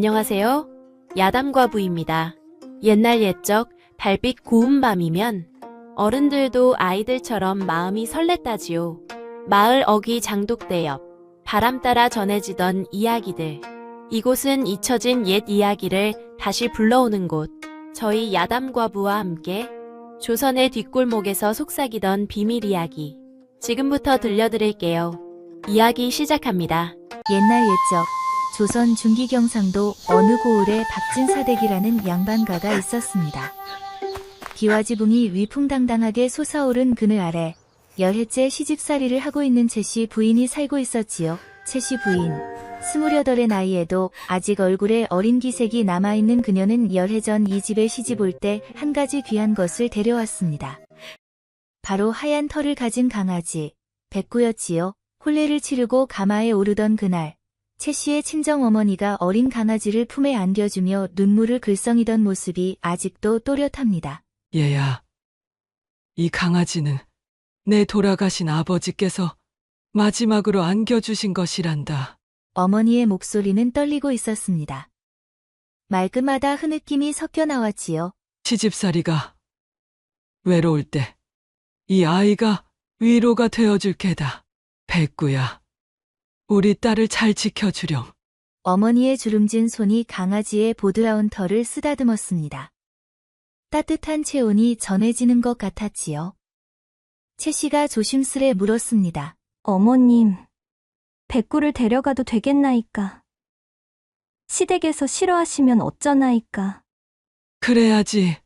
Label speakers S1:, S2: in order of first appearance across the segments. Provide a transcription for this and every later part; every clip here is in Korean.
S1: 안녕하세요. 야담과부입니다. 옛날 옛적 달빛 고운 밤이면 어른들도 아이들처럼 마음이 설렜다지요. 마을 어귀 장독대 옆 바람 따라 전해지던 이야기들. 이곳은 잊혀진 옛 이야기를 다시 불러오는 곳. 저희 야담과부와 함께 조선의 뒷골목에서 속삭이던 비밀 이야기. 지금부터 들려드릴게요. 이야기 시작합니다.
S2: 옛날 옛적 조선 중기 경상도 어느 고을에 박진사댁이라는 양반가가 있었습니다. 기와지붕이 위풍당당하게 솟아오른 그늘 아래 열해째 시집살이를 하고 있는 채씨 부인이 살고 있었지요. 채씨 부인, 28의 나이에도 아직 얼굴에 어린 기색이 남아있는 그녀는 열해 전 이 집에 시집 올 때 한 가지 귀한 것을 데려왔습니다. 바로 하얀 털을 가진 강아지, 백구였지요. 혼례를 치르고 가마에 오르던 그날, 채씨의 친정어머니가 어린 강아지를 품에 안겨주며 눈물을 글썽이던 모습이 아직도 또렷합니다.
S3: 얘야, 이 강아지는 내 돌아가신 아버지께서 마지막으로 안겨주신 것이란다.
S2: 어머니의 목소리는 떨리고 있었습니다. 말끝마다 흐느낌이 섞여 나왔지요.
S3: 시집살이가 외로울 때 이 아이가 위로가 되어줄 게다. 백구야, 우리 딸을 잘 지켜주렴.
S2: 어머니의 주름진 손이 강아지의 보드라운 털을 쓰다듬었습니다. 따뜻한 체온이 전해지는 것 같았지요. 채씨가 조심스레 물었습니다.
S4: 어머님, 백구를 데려가도 되겠나이까? 시댁에서 싫어하시면 어쩌나이까?
S3: 그래야지.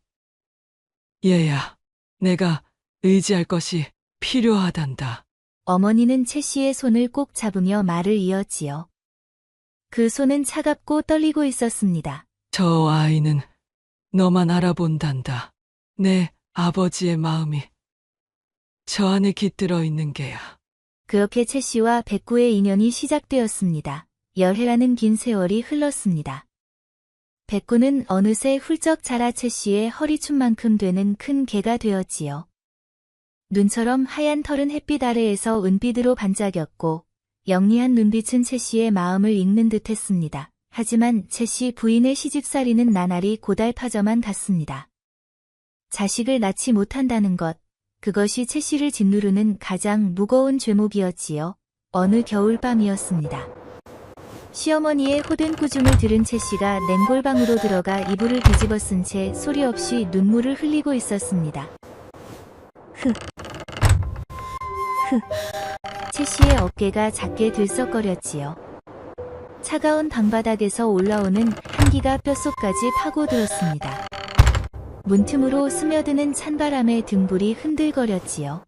S3: 얘야, 내가 의지할 것이 필요하단다.
S2: 어머니는 채씨의 손을 꼭 잡으며 말을 이었지요. 그 손은 차갑고 떨리고 있었습니다.
S3: 저 아이는 너만 알아본단다. 내 아버지의 마음이 저 안에 깃들어 있는 게야.
S2: 그렇게 채씨와 백구의 인연이 시작되었습니다. 열해라는 긴 세월이 흘렀습니다. 백구는 어느새 훌쩍 자라 채씨의 허리춤만큼 되는 큰 개가 되었지요. 눈처럼 하얀 털은 햇빛 아래에서 은빛으로 반짝였고 영리한 눈빛은 채씨의 마음을 읽는 듯했습니다. 하지만 채씨 부인의 시집살이는 나날이 고달파져만 갔습니다. 자식을 낳지 못한다는 것, 그것이 채씨를 짓누르는 가장 무거운 죄목이었지요. 어느 겨울밤이었습니다. 시어머니의 호된 꾸중을 들은 채씨가 냉골방으로 들어가 이불을 뒤집어 쓴 채 소리 없이 눈물을 흘리고 있었습니다. 채씨의 어깨가 작게 들썩거렸지요. 차가운 방바닥에서 올라오는 한기가 뼛속까지 파고들었습니다. 문틈으로 스며드는 찬바람에 등불이 흔들거렸지요.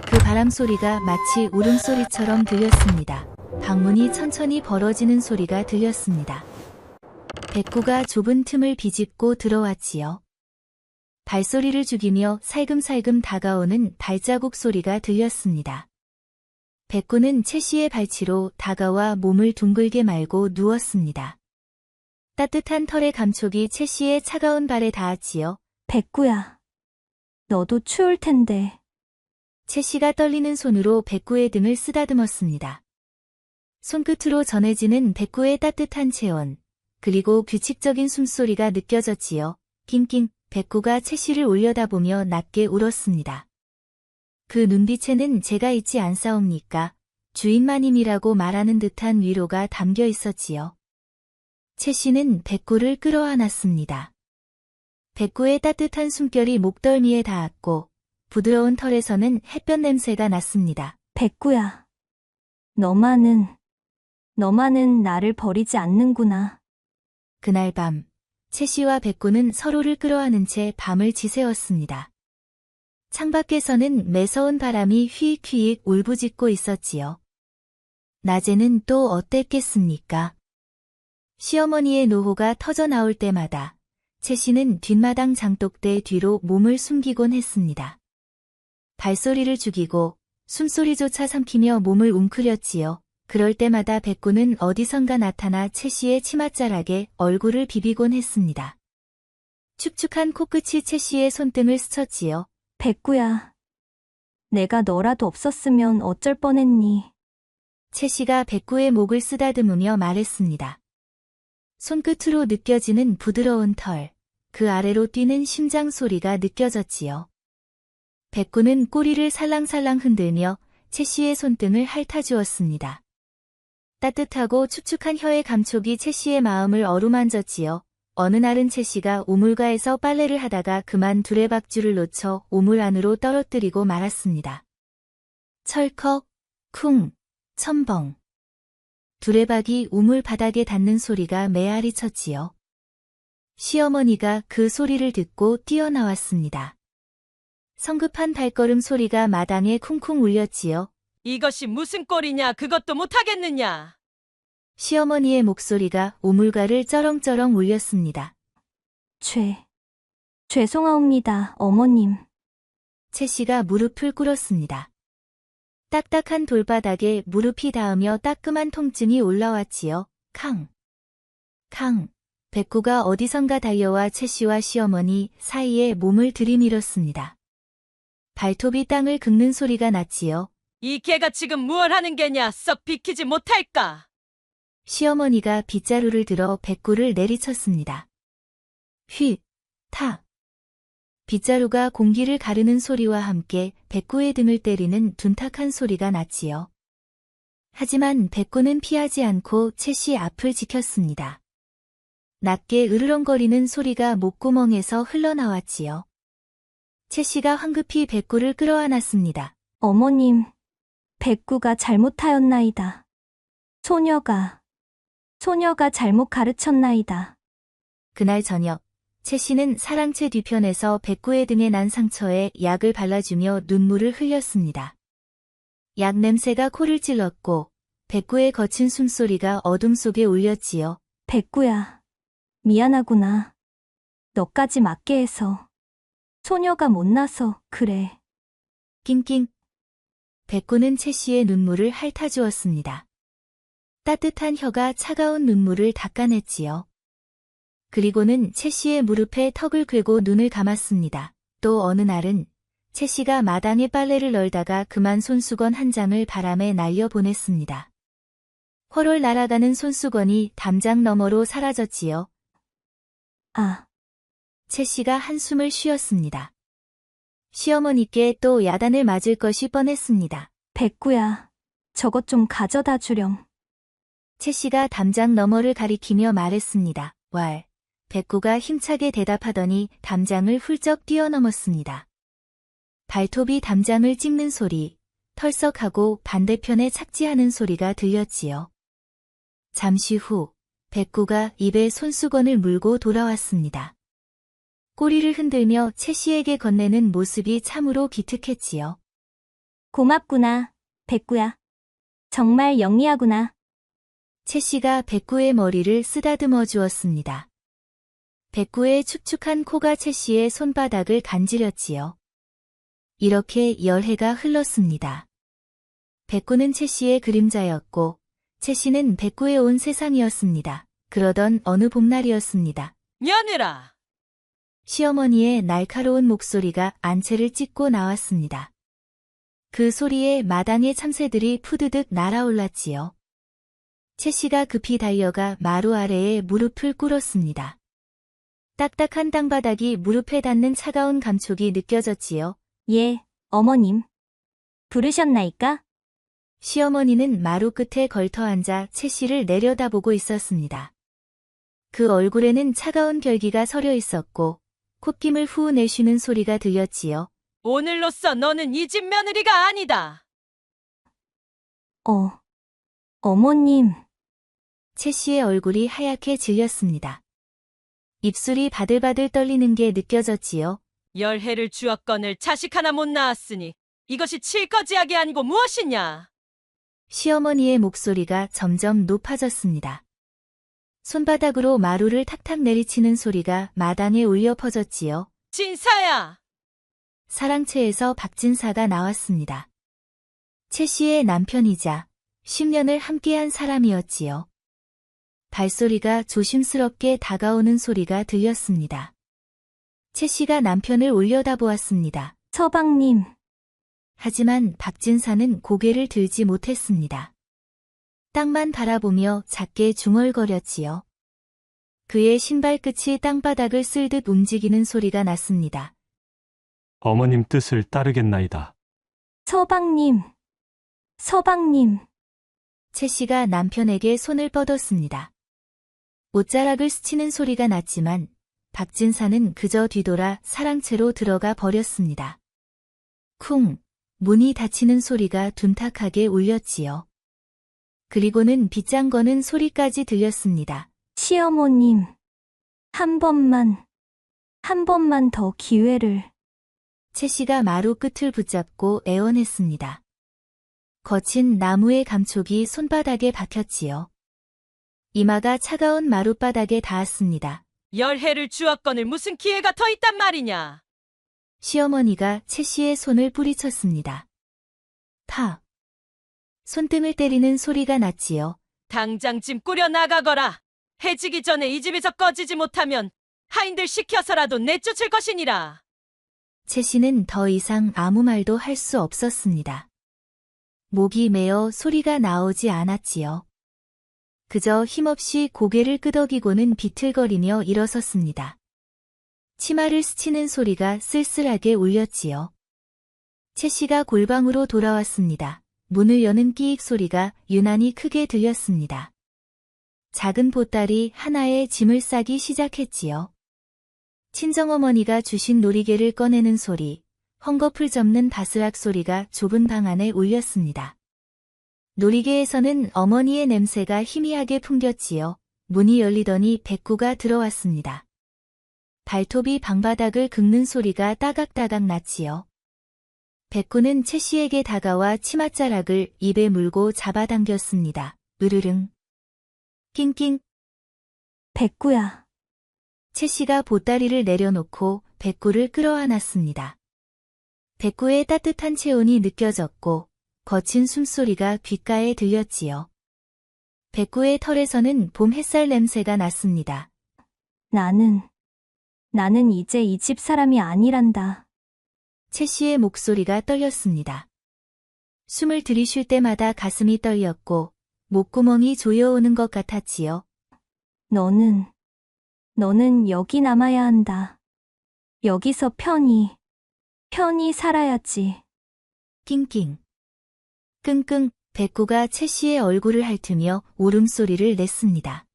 S2: 그 바람 소리가 마치 울음소리처럼 들렸습니다. 방문이 천천히 벌어지는 소리가 들렸습니다. 백구가 좁은 틈을 비집고 들어왔지요. 발소리를 죽이며 살금살금 다가오는 발자국 소리가 들렸습니다. 백구는 채씨의 발치로 다가와 몸을 둥글게 말고 누웠습니다. 따뜻한 털의 감촉이 채씨의 차가운 발에 닿았지요.
S4: 백구야, 너도 추울 텐데.
S2: 채씨가 떨리는 손으로 백구의 등을 쓰다듬었습니다. 손끝으로 전해지는 백구의 따뜻한 체온, 그리고 규칙적인 숨소리가 느껴졌지요. 낑낑. 백구가 채씨를 올려다보며 낮게 울었습니다. 그 눈빛에는 제가 있지 않사옵니까? 주인마님이라고 말하는 듯한 위로가 담겨 있었지요. 채씨는 백구를 끌어안았습니다. 백구의 따뜻한 숨결이 목덜미에 닿았고 부드러운 털에서는 햇볕 냄새가 났습니다.
S4: 백구야, 너만은 나를 버리지 않는구나.
S2: 그날 밤, 채씨와 백구는 서로를 끌어안은 채 밤을 지새웠습니다. 창밖에서는 매서운 바람이 휘익휘익 울부짖고 있었지요. 낮에는 또 어땠겠습니까? 시어머니의 노호가 터져 나올 때마다 채씨는 뒷마당 장독대 뒤로 몸을 숨기곤 했습니다. 발소리를 죽이고 숨소리조차 삼키며 몸을 웅크렸지요. 그럴 때마다 백구는 어디선가 나타나 채씨의 치맛자락에 얼굴을 비비곤 했습니다. 축축한 코끝이 채씨의 손등을 스쳤지요.
S4: 백구야, 내가 너라도 없었으면 어쩔 뻔했니.
S2: 채씨가 백구의 목을 쓰다듬으며 말했습니다. 손끝으로 느껴지는 부드러운 털, 그 아래로 뛰는 심장 소리가 느껴졌지요. 백구는 꼬리를 살랑살랑 흔들며 채 씨의 손등을 핥아주었습니다. 따뜻하고 축축한 혀의 감촉이 채 씨의 마음을 어루만졌지요. 어느 날은 채 씨가 우물가에서 빨래를 하다가 그만 두레박줄을 놓쳐 우물 안으로 떨어뜨리고 말았습니다. 철컥, 쿵, 첨벙. 두레박이 우물 바닥에 닿는 소리가 메아리 쳤지요. 시어머니가 그 소리를 듣고 뛰어나왔습니다. 성급한 발걸음 소리가 마당에 쿵쿵 울렸지요.
S5: 이것이 무슨 꼴이냐, 그것도 못하겠느냐.
S2: 시어머니의 목소리가 우물가를 쩌렁쩌렁 울렸습니다.
S4: 죄송하옵니다, 어머님.
S2: 채 씨가 무릎을 꿇었습니다. 딱딱한 돌바닥에 무릎이 닿으며 따끔한 통증이 올라왔지요. 캉. 캉. 백구가 어디선가 달려와 채 씨와 시어머니 사이에 몸을 들이밀었습니다. 발톱이 땅을 긁는 소리가 났지요.
S5: 이 개가 지금 무얼 하는 게냐, 썩 비키지 못할까.
S2: 시어머니가 빗자루를 들어 백구를 내리쳤습니다. 휙, 탁. 빗자루가 공기를 가르는 소리와 함께 백구의 등을 때리는 둔탁한 소리가 났지요. 하지만 백구는 피하지 않고 채 씨 앞을 지켰습니다. 낮게 으르렁거리는 소리가 목구멍에서 흘러나왔지요. 채 씨가 황급히 백구를 끌어안았습니다.
S4: 어머님, 백구가 잘못하였나이다. 소녀가 잘못 가르쳤나이다.
S2: 그날 저녁, 채 씨는 사랑채 뒤편에서 백구의 등에 난 상처에 약을 발라주며 눈물을 흘렸습니다. 약 냄새가 코를 찔렀고 백구의 거친 숨소리가 어둠 속에 울렸지요.
S4: 백구야, 미안하구나. 너까지 맞게 해서. 소녀가 못나서 그래.
S2: 낑낑. 백구는 채 씨의 눈물을 핥아주었습니다. 따뜻한 혀가 차가운 눈물을 닦아냈지요. 그리고는 채 씨의 무릎에 턱을 꿰고 눈을 감았습니다. 또 어느 날은 채 씨가 마당에 빨래를 널다가 그만 손수건 한 장을 바람에 날려보냈습니다. 훨훨 날아가는 손수건이 담장 너머로 사라졌지요. 채 씨가 한숨을 쉬었습니다. 시어머니께 또 야단을 맞을 것이 뻔했습니다.
S4: 백구야, 저것 좀 가져다 주렴.
S2: 채 씨가 담장 너머를 가리키며 말했습니다. 왈. 백구가 힘차게 대답하더니 담장을 훌쩍 뛰어넘었습니다. 발톱이 담장을 찍는 소리, 털썩하고 반대편에 착지하는 소리가 들렸지요. 잠시 후 백구가 입에 손수건을 물고 돌아왔습니다. 꼬리를 흔들며 채 씨에게 건네는 모습이 참으로 기특했지요.
S4: 고맙구나, 백구야. 정말 영리하구나.
S2: 채 씨가 백구의 머리를 쓰다듬어 주었습니다. 백구의 축축한 코가 채 씨의 손바닥을 간지렸지요. 이렇게 열해가 흘렀습니다. 백구는 채 씨의 그림자였고 채 씨는 백구의 온 세상이었습니다. 그러던 어느 봄날이었습니다.
S5: 며느라.
S2: 시어머니의 날카로운 목소리가 안채를 찢고 나왔습니다. 그 소리에 마당의 참새들이 푸드득 날아올랐지요. 채 씨가 급히 달려가 마루 아래에 무릎을 꿇었습니다. 딱딱한 땅바닥이 무릎에 닿는 차가운 감촉이 느껴졌지요.
S4: 예, 어머님. 부르셨나이까?
S2: 시어머니는 마루 끝에 걸터앉아 채 씨를 내려다보고 있었습니다. 그 얼굴에는 차가운 결기가 서려 있었고 콧김을 후 내쉬는 소리가 들렸지요.
S5: 오늘로써 너는 이 집 며느리가 아니다.
S4: 어머님.
S2: 채 씨의 얼굴이 하얗게 질렸습니다. 입술이 바들바들 떨리는 게 느껴졌지요.
S5: 열해를 주었거늘 자식 하나 못 낳았으니 이것이 칠거지하게 아니고 무엇이냐.
S2: 시어머니의 목소리가 점점 높아졌습니다. 손바닥으로 마루를 탁탁 내리치는 소리가 마당에 울려 퍼졌지요.
S5: 진사야.
S2: 사랑채에서 박진사가 나왔습니다. 채 씨의 남편이자 10년을 함께한 사람이었지요. 발소리가 조심스럽게 다가오는 소리가 들렸습니다. 채 씨가 남편을 올려다보았습니다.
S4: 서방님.
S2: 하지만 박진사는 고개를 들지 못했습니다. 땅만 바라보며 작게 중얼거렸지요. 그의 신발끝이 땅바닥을 쓸듯 움직이는 소리가 났습니다.
S6: 어머님 뜻을 따르겠나이다.
S4: 서방님, 서방님.
S2: 채 씨가 남편에게 손을 뻗었습니다. 옷자락을 스치는 소리가 났지만 박진사는 그저 뒤돌아 사랑채로 들어가 버렸습니다. 쿵! 문이 닫히는 소리가 둔탁하게 울렸지요. 그리고는 빗장 거는 소리까지 들렸습니다.
S4: 시어머님, 한 번만 더 기회를.
S2: 채 씨가 마루 끝을 붙잡고 애원했습니다. 거친 나무의 감촉이 손바닥에 박혔지요. 이마가 차가운 마룻바닥에 닿았습니다.
S5: 열해를 주었거늘 무슨 기회가 더 있단 말이냐.
S2: 시어머니가 채 씨의 손을 뿌리쳤습니다. 타! 손등을 때리는 소리가 났지요.
S5: 당장 짐 꾸려 나가거라. 해지기 전에 이 집에서 꺼지지 못하면 하인들 시켜서라도 내쫓을 것이니라.
S2: 채 씨는 더 이상 아무 말도 할 수 없었습니다. 목이 메어 소리가 나오지 않았지요. 그저 힘없이 고개를 끄덕이고는 비틀거리며 일어섰습니다. 치마를 스치는 소리가 쓸쓸하게 울렸지요. 채 씨가 골방으로 돌아왔습니다. 문을 여는 끼익 소리가 유난히 크게 들렸습니다. 작은 보따리 하나에 짐을 싸기 시작했지요. 친정어머니가 주신 놀이개를 꺼내는 소리, 헝겊을 접는 바스락 소리가 좁은 방 안에 울렸습니다. 놀이개에서는 어머니의 냄새가 희미하게 풍겼지요. 문이 열리더니 백구가 들어왔습니다. 발톱이 방바닥을 긁는 소리가 따각따각 났지요. 백구는 채 씨에게 다가와 치맛자락을 입에 물고 잡아당겼습니다. 으르릉. 낑낑.
S4: 백구야.
S2: 채 씨가 보따리를 내려놓고 백구를 끌어안았습니다. 백구의 따뜻한 체온이 느껴졌고 거친 숨소리가 귓가에 들렸지요. 백구의 털에서는 봄 햇살 냄새가 났습니다.
S4: 나는 이제 이 집 사람이 아니란다.
S2: 채 씨의 목소리가 떨렸습니다. 숨을 들이쉴 때마다 가슴이 떨렸고 목구멍이 조여오는 것 같았지요.
S4: 너는 여기 남아야 한다. 여기서 편히 살아야지.
S2: 낑낑. 끙끙. 백구가 채 씨의 얼굴을 핥으며 울음소리를 냈습니다.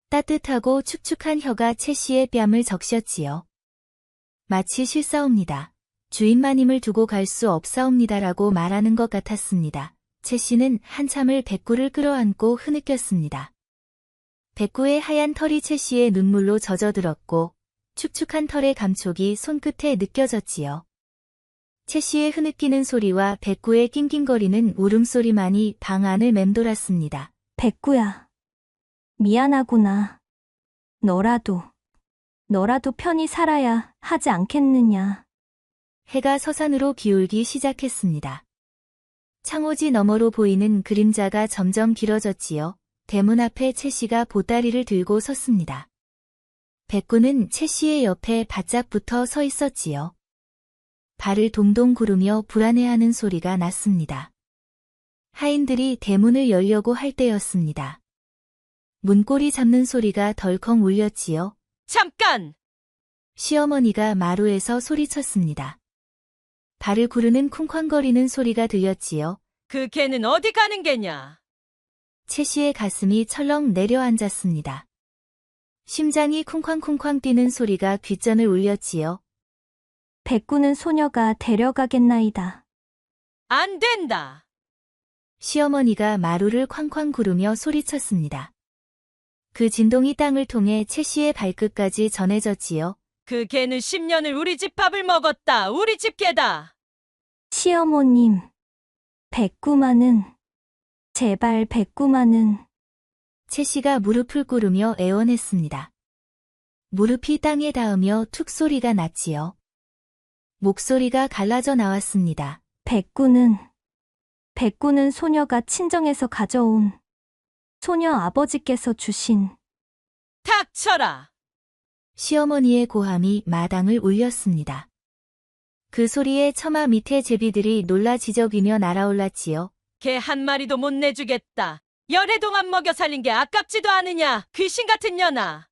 S2: 따뜻하고 축축한 혀가 채 씨의 뺨을 적셨지요. 마치 실사옵니다. 주인마님을 두고 갈 수 없사옵니다라고 말하는 것 같았습니다. 채 씨는 한참을 백구를 끌어안고 흐느꼈습니다. 백구의 하얀 털이 채 씨의 눈물로 젖어들었고 축축한 털의 감촉이 손끝에 느껴졌지요. 채 씨의 흐느끼는 소리와 백구의 낑낑거리는 울음소리만이 방 안을 맴돌았습니다.
S4: 백구야. 미안하구나. 너라도 편히 살아야 하지 않겠느냐.
S2: 해가 서산으로 기울기 시작했습니다. 창호지 너머로 보이는 그림자가 점점 길어졌지요. 대문 앞에 채 씨가 보따리를 들고 섰습니다. 백구는 채 씨의 옆에 바짝 붙어 서 있었지요. 발을 동동 구르며 불안해하는 소리가 났습니다. 하인들이 대문을 열려고 할 때였습니다. 문고리 잡는 소리가 덜컹 울렸지요.
S5: 잠깐!
S2: 시어머니가 마루에서 소리쳤습니다. 발을 구르는 쿵쾅거리는 소리가 들렸지요.
S5: 그 개는 어디 가는 게냐?
S2: 채 씨의 가슴이 철렁 내려앉았습니다. 심장이 쿵쾅쿵쾅 뛰는 소리가 귓전을 울렸지요.
S4: 백구는 소녀가 데려가겠나이다.
S5: 안 된다.
S2: 시어머니가 마루를 쾅쾅 구르며 소리쳤습니다. 그 진동이 땅을 통해 채 씨의 발끝까지 전해졌지요.
S5: 그 개는 10년을 우리 집 밥을 먹었다. 우리 집 개다.
S4: 시어머님, 백구만은, 제발 백구만은.
S2: 채 씨가 무릎을 꿇으며 애원했습니다. 무릎이 땅에 닿으며 툭 소리가 났지요. 목소리가 갈라져 나왔습니다.
S4: 백구는 소녀가 친정에서 가져온 소녀 아버지께서 주신.
S5: 닥쳐라.
S2: 시어머니의 고함이 마당을 울렸습니다. 그 소리에 처마 밑에 제비들이 놀라 지저귀며 날아올랐지요.
S5: 개 한 마리도 못 내주겠다. 열해 동안 먹여 살린 게 아깝지도 않으냐. 귀신 같은 년아.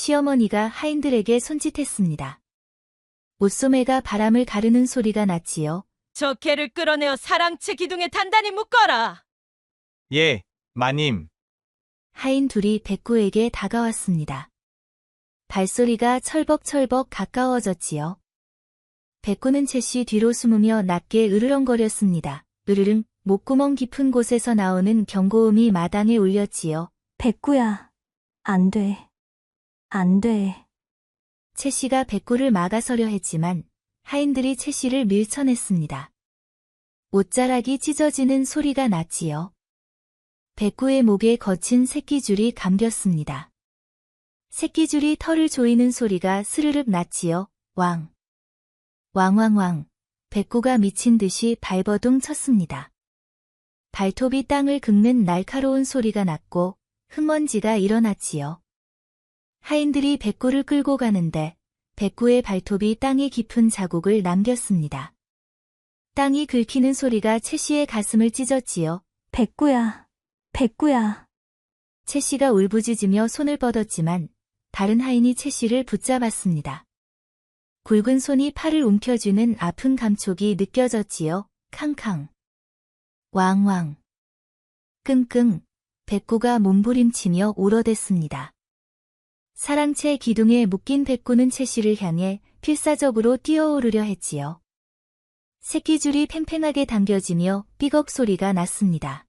S2: 시어머니가 하인들에게 손짓했습니다. 옷소매가 바람을 가르는 소리가 났지요.
S5: 저 개를 끌어내어 사랑채 기둥에 단단히 묶어라.
S7: 예, 마님.
S2: 하인 둘이 백구에게 다가왔습니다. 발소리가 철벅철벅 가까워졌지요. 백구는 채씨 뒤로 숨으며 낮게 으르렁거렸습니다. 으르릉, 목구멍 깊은 곳에서 나오는 경고음이 마당에 울렸지요.
S4: 백구야, 안 돼. 안 돼.
S2: 채씨가 백구를 막아서려 했지만 하인들이 채씨를 밀쳐냈습니다. 옷자락이 찢어지는 소리가 났지요. 백구의 목에 거친 새끼줄이 감겼습니다. 새끼줄이 털을 조이는 소리가 스르륵 났지요. 왕. 왕왕왕. 백구가 미친 듯이 발버둥 쳤습니다. 발톱이 땅을 긁는 날카로운 소리가 났고 흙먼지가 일어났지요. 하인들이 백구를 끌고 가는데 백구의 발톱이 땅에 깊은 자국을 남겼습니다. 땅이 긁히는 소리가 채씨의 가슴을 찢었지요.
S4: 백구야, 백구야.
S2: 채씨가 울부짖으며 손을 뻗었지만 다른 하인이 채씨를 붙잡았습니다. 굵은 손이 팔을 움켜쥐는 아픈 감촉이 느껴졌지요. 캉캉. 왕왕. 끙끙. 백구가 몸부림치며 울어댔습니다. 사랑채 기둥에 묶인 백구는 채씨를 향해 필사적으로 뛰어오르려 했지요. 새끼줄이 팽팽하게 당겨지며 삐걱 소리가 났습니다.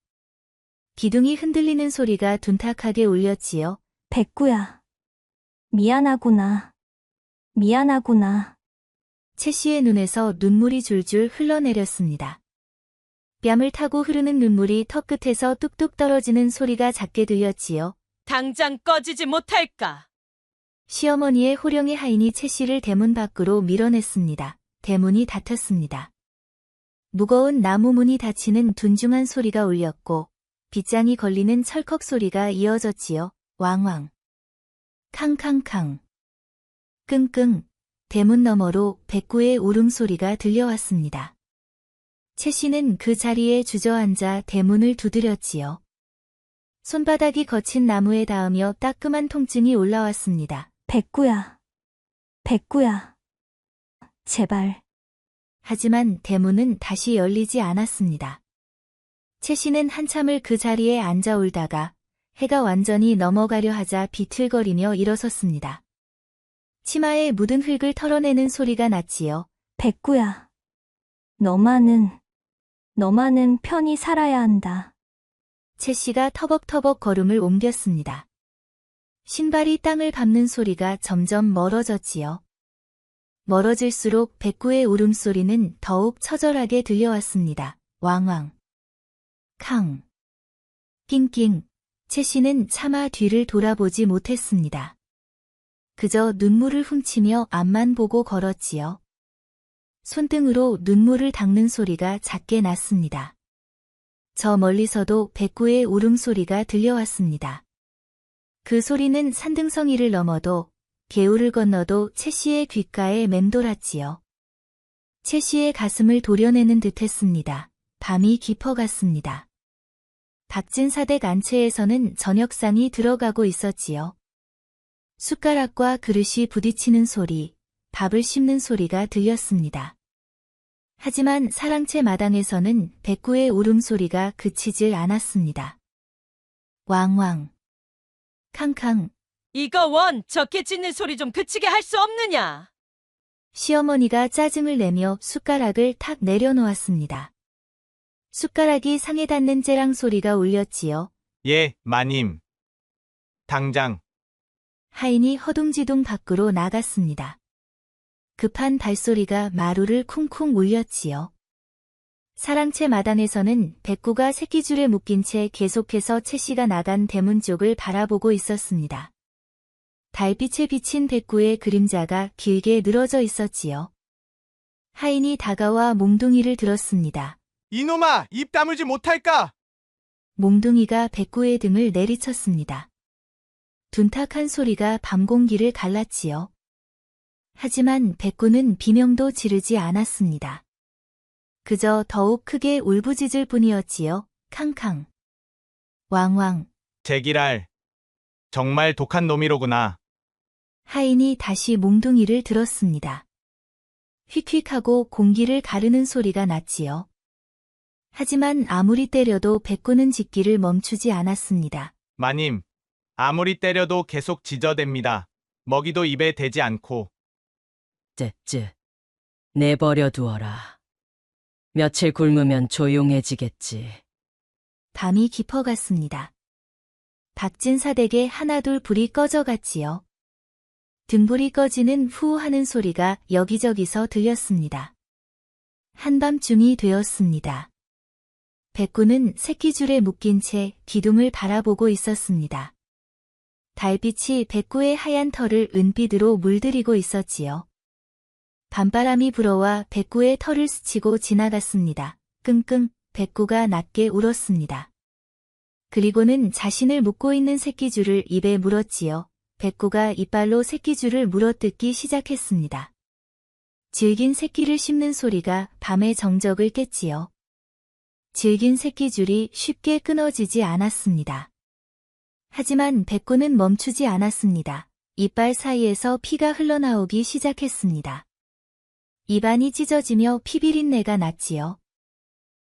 S2: 기둥이 흔들리는 소리가 둔탁하게 울렸지요.
S4: 백구야. 미안하구나. 미안하구나.
S2: 채씨의 눈에서 눈물이 줄줄 흘러내렸습니다. 뺨을 타고 흐르는 눈물이 턱끝에서 뚝뚝 떨어지는 소리가 작게 들렸지요.
S5: 당장 꺼지지 못할까?
S2: 시어머니의 호령의 하인이 채씨를 대문 밖으로 밀어냈습니다. 대문이 닫혔습니다. 무거운 나무 문이 닫히는 둔중한 소리가 울렸고 빗장이 걸리는 철컥 소리가 이어졌지요. 왕왕. 캉캉캉. 끙끙. 대문 너머로 백구의 울음소리가 들려왔습니다. 채씨는 그 자리에 주저앉아 대문을 두드렸지요. 손바닥이 거친 나무에 닿으며 따끔한 통증이 올라왔습니다.
S4: 백구야. 백구야. 제발.
S2: 하지만 대문은 다시 열리지 않았습니다. 채씨는 한참을 그 자리에 앉아 울다가 해가 완전히 넘어가려 하자 비틀거리며 일어섰습니다. 치마에 묻은 흙을 털어내는 소리가 났지요.
S4: 백구야. 너만은 편히 살아야 한다.
S2: 채씨가 터벅터벅 걸음을 옮겼습니다. 신발이 땅을 밟는 소리가 점점 멀어졌지요. 멀어질수록 백구의 울음소리는 더욱 처절하게 들려왔습니다. 왕왕. 캉. 낑낑. 채씨는 차마 뒤를 돌아보지 못했습니다. 그저 눈물을 훔치며 앞만 보고 걸었지요. 손등으로 눈물을 닦는 소리가 작게 났습니다. 저 멀리서도 백구의 울음소리가 들려왔습니다. 그 소리는 산등성이를 넘어도 개울을 건너도 채씨의 귓가에 맴돌았지요. 채씨의 가슴을 도려내는 듯했습니다. 밤이 깊어갔습니다. 박진사댁 안채에서는 저녁상이 들어가고 있었지요. 숟가락과 그릇이 부딪히는 소리, 밥을 씹는 소리가 들렸습니다. 하지만 사랑채 마당에서는 백구의 울음소리가 그치질 않았습니다. 왕왕. 캉캉.
S5: 이거 원 적게 짖는 소리 좀 그치게 할 수 없느냐?
S2: 시어머니가 짜증을 내며 숟가락을 탁 내려놓았습니다. 숟가락이 상에 닿는 째랑 소리가 울렸지요.
S7: 예, 마님. 당장.
S2: 하인이 허둥지둥 밖으로 나갔습니다. 급한 발소리가 마루를 쿵쿵 울렸지요. 사랑채 마당에서는 백구가 새끼줄에 묶인 채 계속해서 채씨가 나간 대문 쪽을 바라보고 있었습니다. 달빛에 비친 백구의 그림자가 길게 늘어져 있었지요. 하인이 다가와 몽둥이를 들었습니다.
S7: 이놈아, 입 다물지 못할까?
S2: 몽둥이가 백구의 등을 내리쳤습니다. 둔탁한 소리가 밤 공기를 갈랐지요. 하지만 백구는 비명도 지르지 않았습니다. 그저 더욱 크게 울부짖을 뿐이었지요. 캉캉. 왕왕.
S7: 제기랄. 정말 독한 놈이로구나.
S2: 하인이 다시 몽둥이를 들었습니다. 휙휙하고 공기를 가르는 소리가 났지요. 하지만 아무리 때려도 백구는 짖기를 멈추지 않았습니다.
S7: 마님, 아무리 때려도 계속 짖어댑니다. 먹이도 입에 대지 않고.
S5: 쯔쯔. 내버려 두어라. 며칠 굶으면 조용해지겠지.
S2: 밤이 깊어갔습니다. 박진사 댁에 하나둘 불이 꺼져갔지요. 등불이 꺼지는 후 하는 소리가 여기저기서 들렸습니다. 한밤중이 되었습니다. 백구는 새끼줄에 묶인 채 기둥을 바라보고 있었습니다. 달빛이 백구의 하얀 털을 은빛으로 물들이고 있었지요. 밤바람이 불어와 백구의 털을 스치고 지나갔습니다. 끙끙 백구가 낮게 울었습니다. 그리고는 자신을 묶고 있는 새끼줄을 입에 물었지요. 백구가 이빨로 새끼줄을 물어뜯기 시작했습니다. 질긴 새끼를 씹는 소리가 밤의 정적을 깼지요. 질긴 새끼줄이 쉽게 끊어지지 않았습니다. 하지만 백구는 멈추지 않았습니다. 이빨 사이에서 피가 흘러나오기 시작했습니다. 입안이 찢어지며 피비린내가 났지요.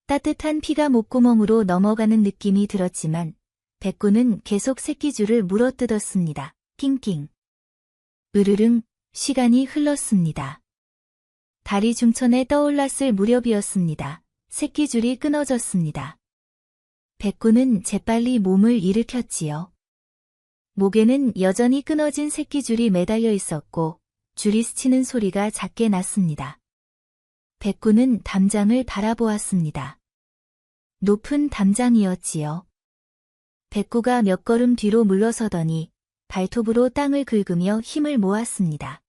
S2: 따뜻한 피가 목구멍으로 넘어가는 느낌이 들었지만 백구는 계속 새끼줄을 물어뜯었습니다. 낑낑. 으르릉 시간이 흘렀습니다. 달이 중천에 떠올랐을 무렵이었습니다. 새끼줄이 끊어졌습니다. 백구는 재빨리 몸을 일으켰지요. 목에는 여전히 끊어진 새끼줄이 매달려 있었고 줄이 스치는 소리가 작게 났습니다. 백구는 담장을 바라보았습니다. 높은 담장이었지요. 백구가 몇 걸음 뒤로 물러서더니 발톱으로 땅을 긁으며 힘을 모았습니다.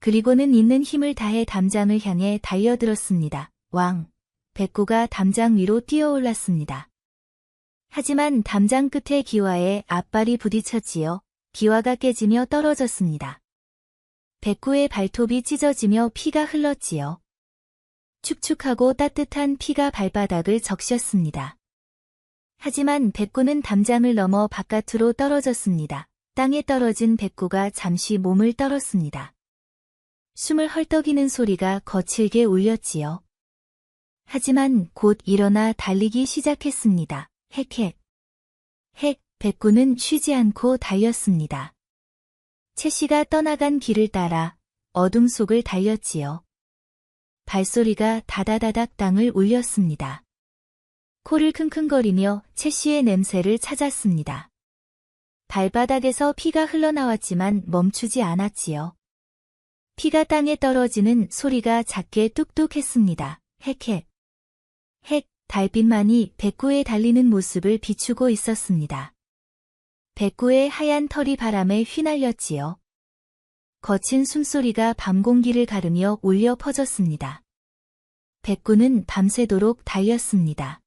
S2: 그리고는 있는 힘을 다해 담장을 향해 달려들었습니다. 왕! 백구가 담장 위로 뛰어올랐습니다. 하지만 담장 끝에 기와에 앞발이 부딪혔지요. 기와가 깨지며 떨어졌습니다. 백구의 발톱이 찢어지며 피가 흘렀지요. 축축하고 따뜻한 피가 발바닥을 적셨습니다. 하지만 백구는 담장을 넘어 바깥으로 떨어졌습니다. 땅에 떨어진 백구가 잠시 몸을 떨었습니다. 숨을 헐떡이는 소리가 거칠게 울렸지요. 하지만 곧 일어나 달리기 시작했습니다. 헥헥. 헥, 백구는 쉬지 않고 달렸습니다. 채씨가 떠나간 길을 따라 어둠 속을 달렸지요. 발소리가 다다다닥 땅을 울렸습니다. 코를 킁킁거리며 채씨의 냄새를 찾았습니다. 발바닥에서 피가 흘러나왔지만 멈추지 않았지요. 피가 땅에 떨어지는 소리가 작게 뚝뚝했습니다. 헥헥. 헥, 달빛만이 백구의 달리는 모습을 비추고 있었습니다. 백구의 하얀 털이 바람에 휘날렸지요. 거친 숨소리가 밤 공기를 가르며 울려 퍼졌습니다. 백구는 밤새도록 달렸습니다.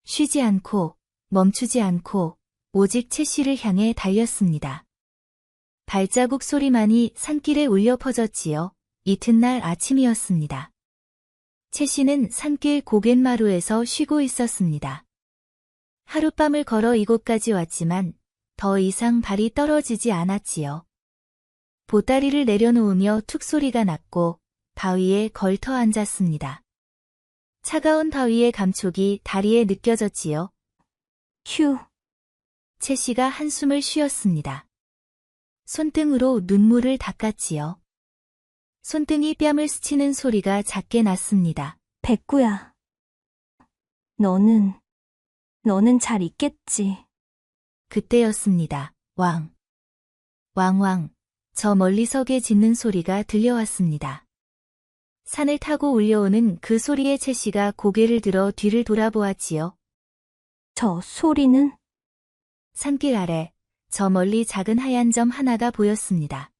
S2: 쉬지 않고, 멈추지 않고, 오직 채씨를 향해 달렸습니다. 발자국 소리만이 산길에 울려 퍼졌지요. 이튿날 아침이었습니다. 채씨는 산길 고갯마루에서 쉬고 있었습니다. 하룻밤을 걸어 이곳까지 왔지만 더 이상 발이 떨어지지 않았지요. 보따리를 내려놓으며 툭 소리가 났고 바위에 걸터 앉았습니다. 차가운 바위의 감촉이 다리에 느껴졌지요.
S4: 휴.
S2: 채씨가 한숨을 쉬었습니다. 손등으로 눈물을 닦았지요. 손등이 뺨을 스치는 소리가 작게 났습니다.
S4: 백구야. 너는 잘 있겠지.
S2: 그때였습니다. 왕. 왕왕. 저 멀리서게 짖는 소리가 들려왔습니다. 산을 타고 울려오는 그 소리에 채씨가 고개를 들어 뒤를 돌아보았지요.
S4: 저 소리는?
S2: 산길 아래 저 멀리 작은 하얀 점 하나가 보였습니다.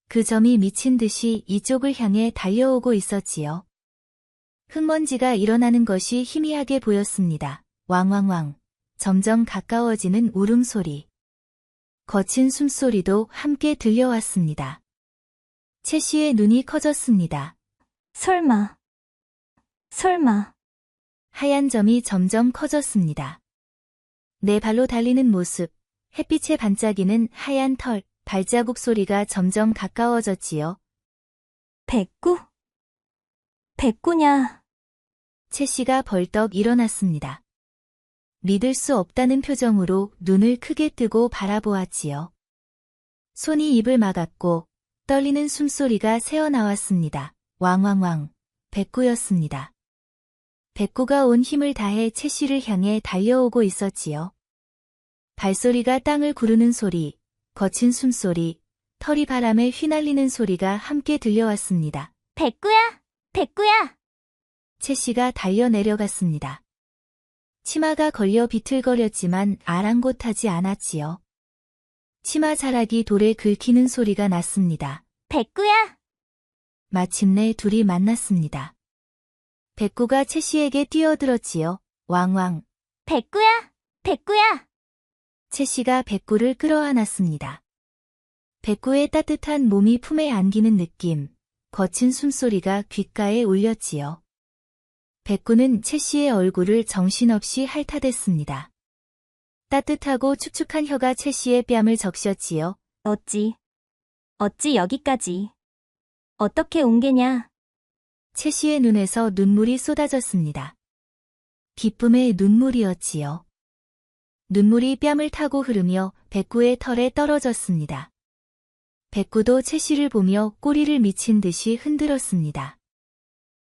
S2: 그 점이 미친 듯이 이쪽을 향해 달려오고 있었지요. 흙먼지가 일어나는 것이 희미하게 보였습니다. 왕왕왕. 점점 가까워지는 울음소리. 거친 숨소리도 함께 들려왔습니다. 채씨의 눈이 커졌습니다.
S4: 설마.
S2: 하얀 점이 점점 커졌습니다. 내 발로 달리는 모습, 햇빛에 반짝이는 하얀 털, 발자국 소리가 점점 가까워졌지요.
S4: 백구? 백구냐?
S2: 채 씨가 벌떡 일어났습니다. 믿을 수 없다는 표정으로 눈을 크게 뜨고 바라보았지요. 손이 입을 막았고 떨리는 숨소리가 새어나왔습니다. 왕왕왕, 백구였습니다. 백구가 온 힘을 다해 채 씨를 향해 달려오고 있었지요. 발소리가 땅을 구르는 소리, 거친 숨소리, 털이 바람에 휘날리는 소리가 함께 들려왔습니다.
S4: 백구야! 백구야!
S2: 채 씨가 달려 내려갔습니다. 치마가 걸려 비틀거렸지만 아랑곳하지 않았지요. 치마 자락이 돌에 긁히는 소리가 났습니다.
S4: 백구야!
S2: 마침내 둘이 만났습니다. 백구가 채 씨에게 뛰어들었지요. 왕왕.
S4: 백구야! 백구야!
S2: 채 씨가 백구를 끌어안았습니다. 백구의 따뜻한 몸이 품에 안기는 느낌, 거친 숨소리가 귓가에 울렸지요. 백구는 채 씨의 얼굴을 정신없이 핥아댔습니다. 따뜻하고 축축한 혀가 채 씨의 뺨을 적셨지요.
S4: 어찌 여기까지. 어떻게 온 게냐?
S2: 채 씨의 눈에서 눈물이 쏟아졌습니다. 기쁨의 눈물이었지요. 눈물이 뺨을 타고 흐르며 백구의 털에 떨어졌습니다. 백구도 채 씨를 보며 꼬리를 미친 듯이 흔들었습니다.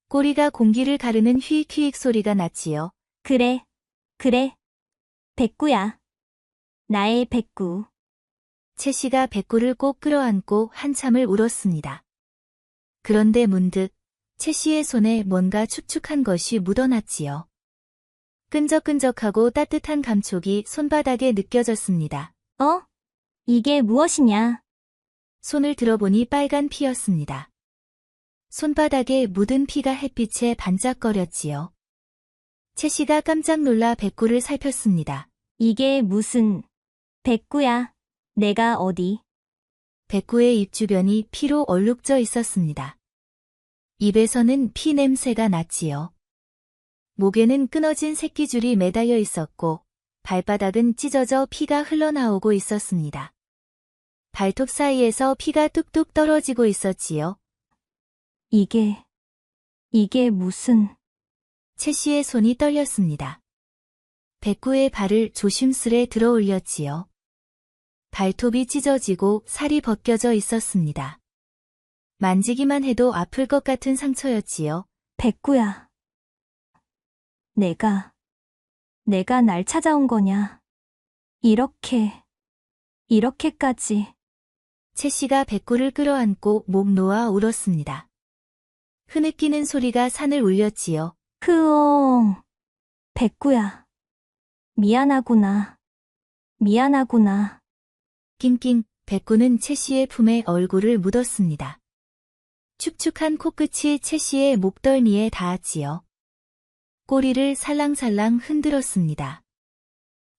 S2: 꼬리가 공기를 가르는 휘익휘익 소리가 났지요.
S4: 그래. 백구야. 나의 백구.
S2: 채 씨가 백구를 꼭 끌어안고 한참을 울었습니다. 그런데 문득 채 씨의 손에 뭔가 축축한 것이 묻어났지요. 끈적끈적하고 따뜻한 감촉이 손바닥에 느껴졌습니다.
S4: 이게 무엇이냐?
S2: 손을 들어보니 빨간 피였습니다. 손바닥에 묻은 피가 햇빛에 반짝거렸지요. 채 씨가 깜짝 놀라 백구를 살폈습니다.
S4: 이게 무슨... 백구야. 내가 어디?
S2: 백구의 입 주변이 피로 얼룩져 있었습니다. 입에서는 피 냄새가 났지요. 목에는 끊어진 새끼줄이 매달려 있었고 발바닥은 찢어져 피가 흘러나오고 있었습니다. 발톱 사이에서 피가 뚝뚝 떨어지고 있었지요.
S4: 이게 무슨...
S2: 채 씨의 손이 떨렸습니다. 백구의 발을 조심스레 들어 올렸지요. 발톱이 찢어지고 살이 벗겨져 있었습니다. 만지기만 해도 아플 것 같은 상처였지요.
S4: 백구야. 내가 날 찾아온 거냐? 이렇게까지.
S2: 채 씨가 백구를 끌어안고 목 놓아 울었습니다. 흐느끼는 소리가 산을 울렸지요.
S4: 크옹. 백구야. 미안하구나.
S2: 낑낑, 백구는 채 씨의 품에 얼굴을 묻었습니다. 축축한 코끝이 채 씨의 목덜미에 닿았지요. 꼬리를 살랑살랑 흔들었습니다.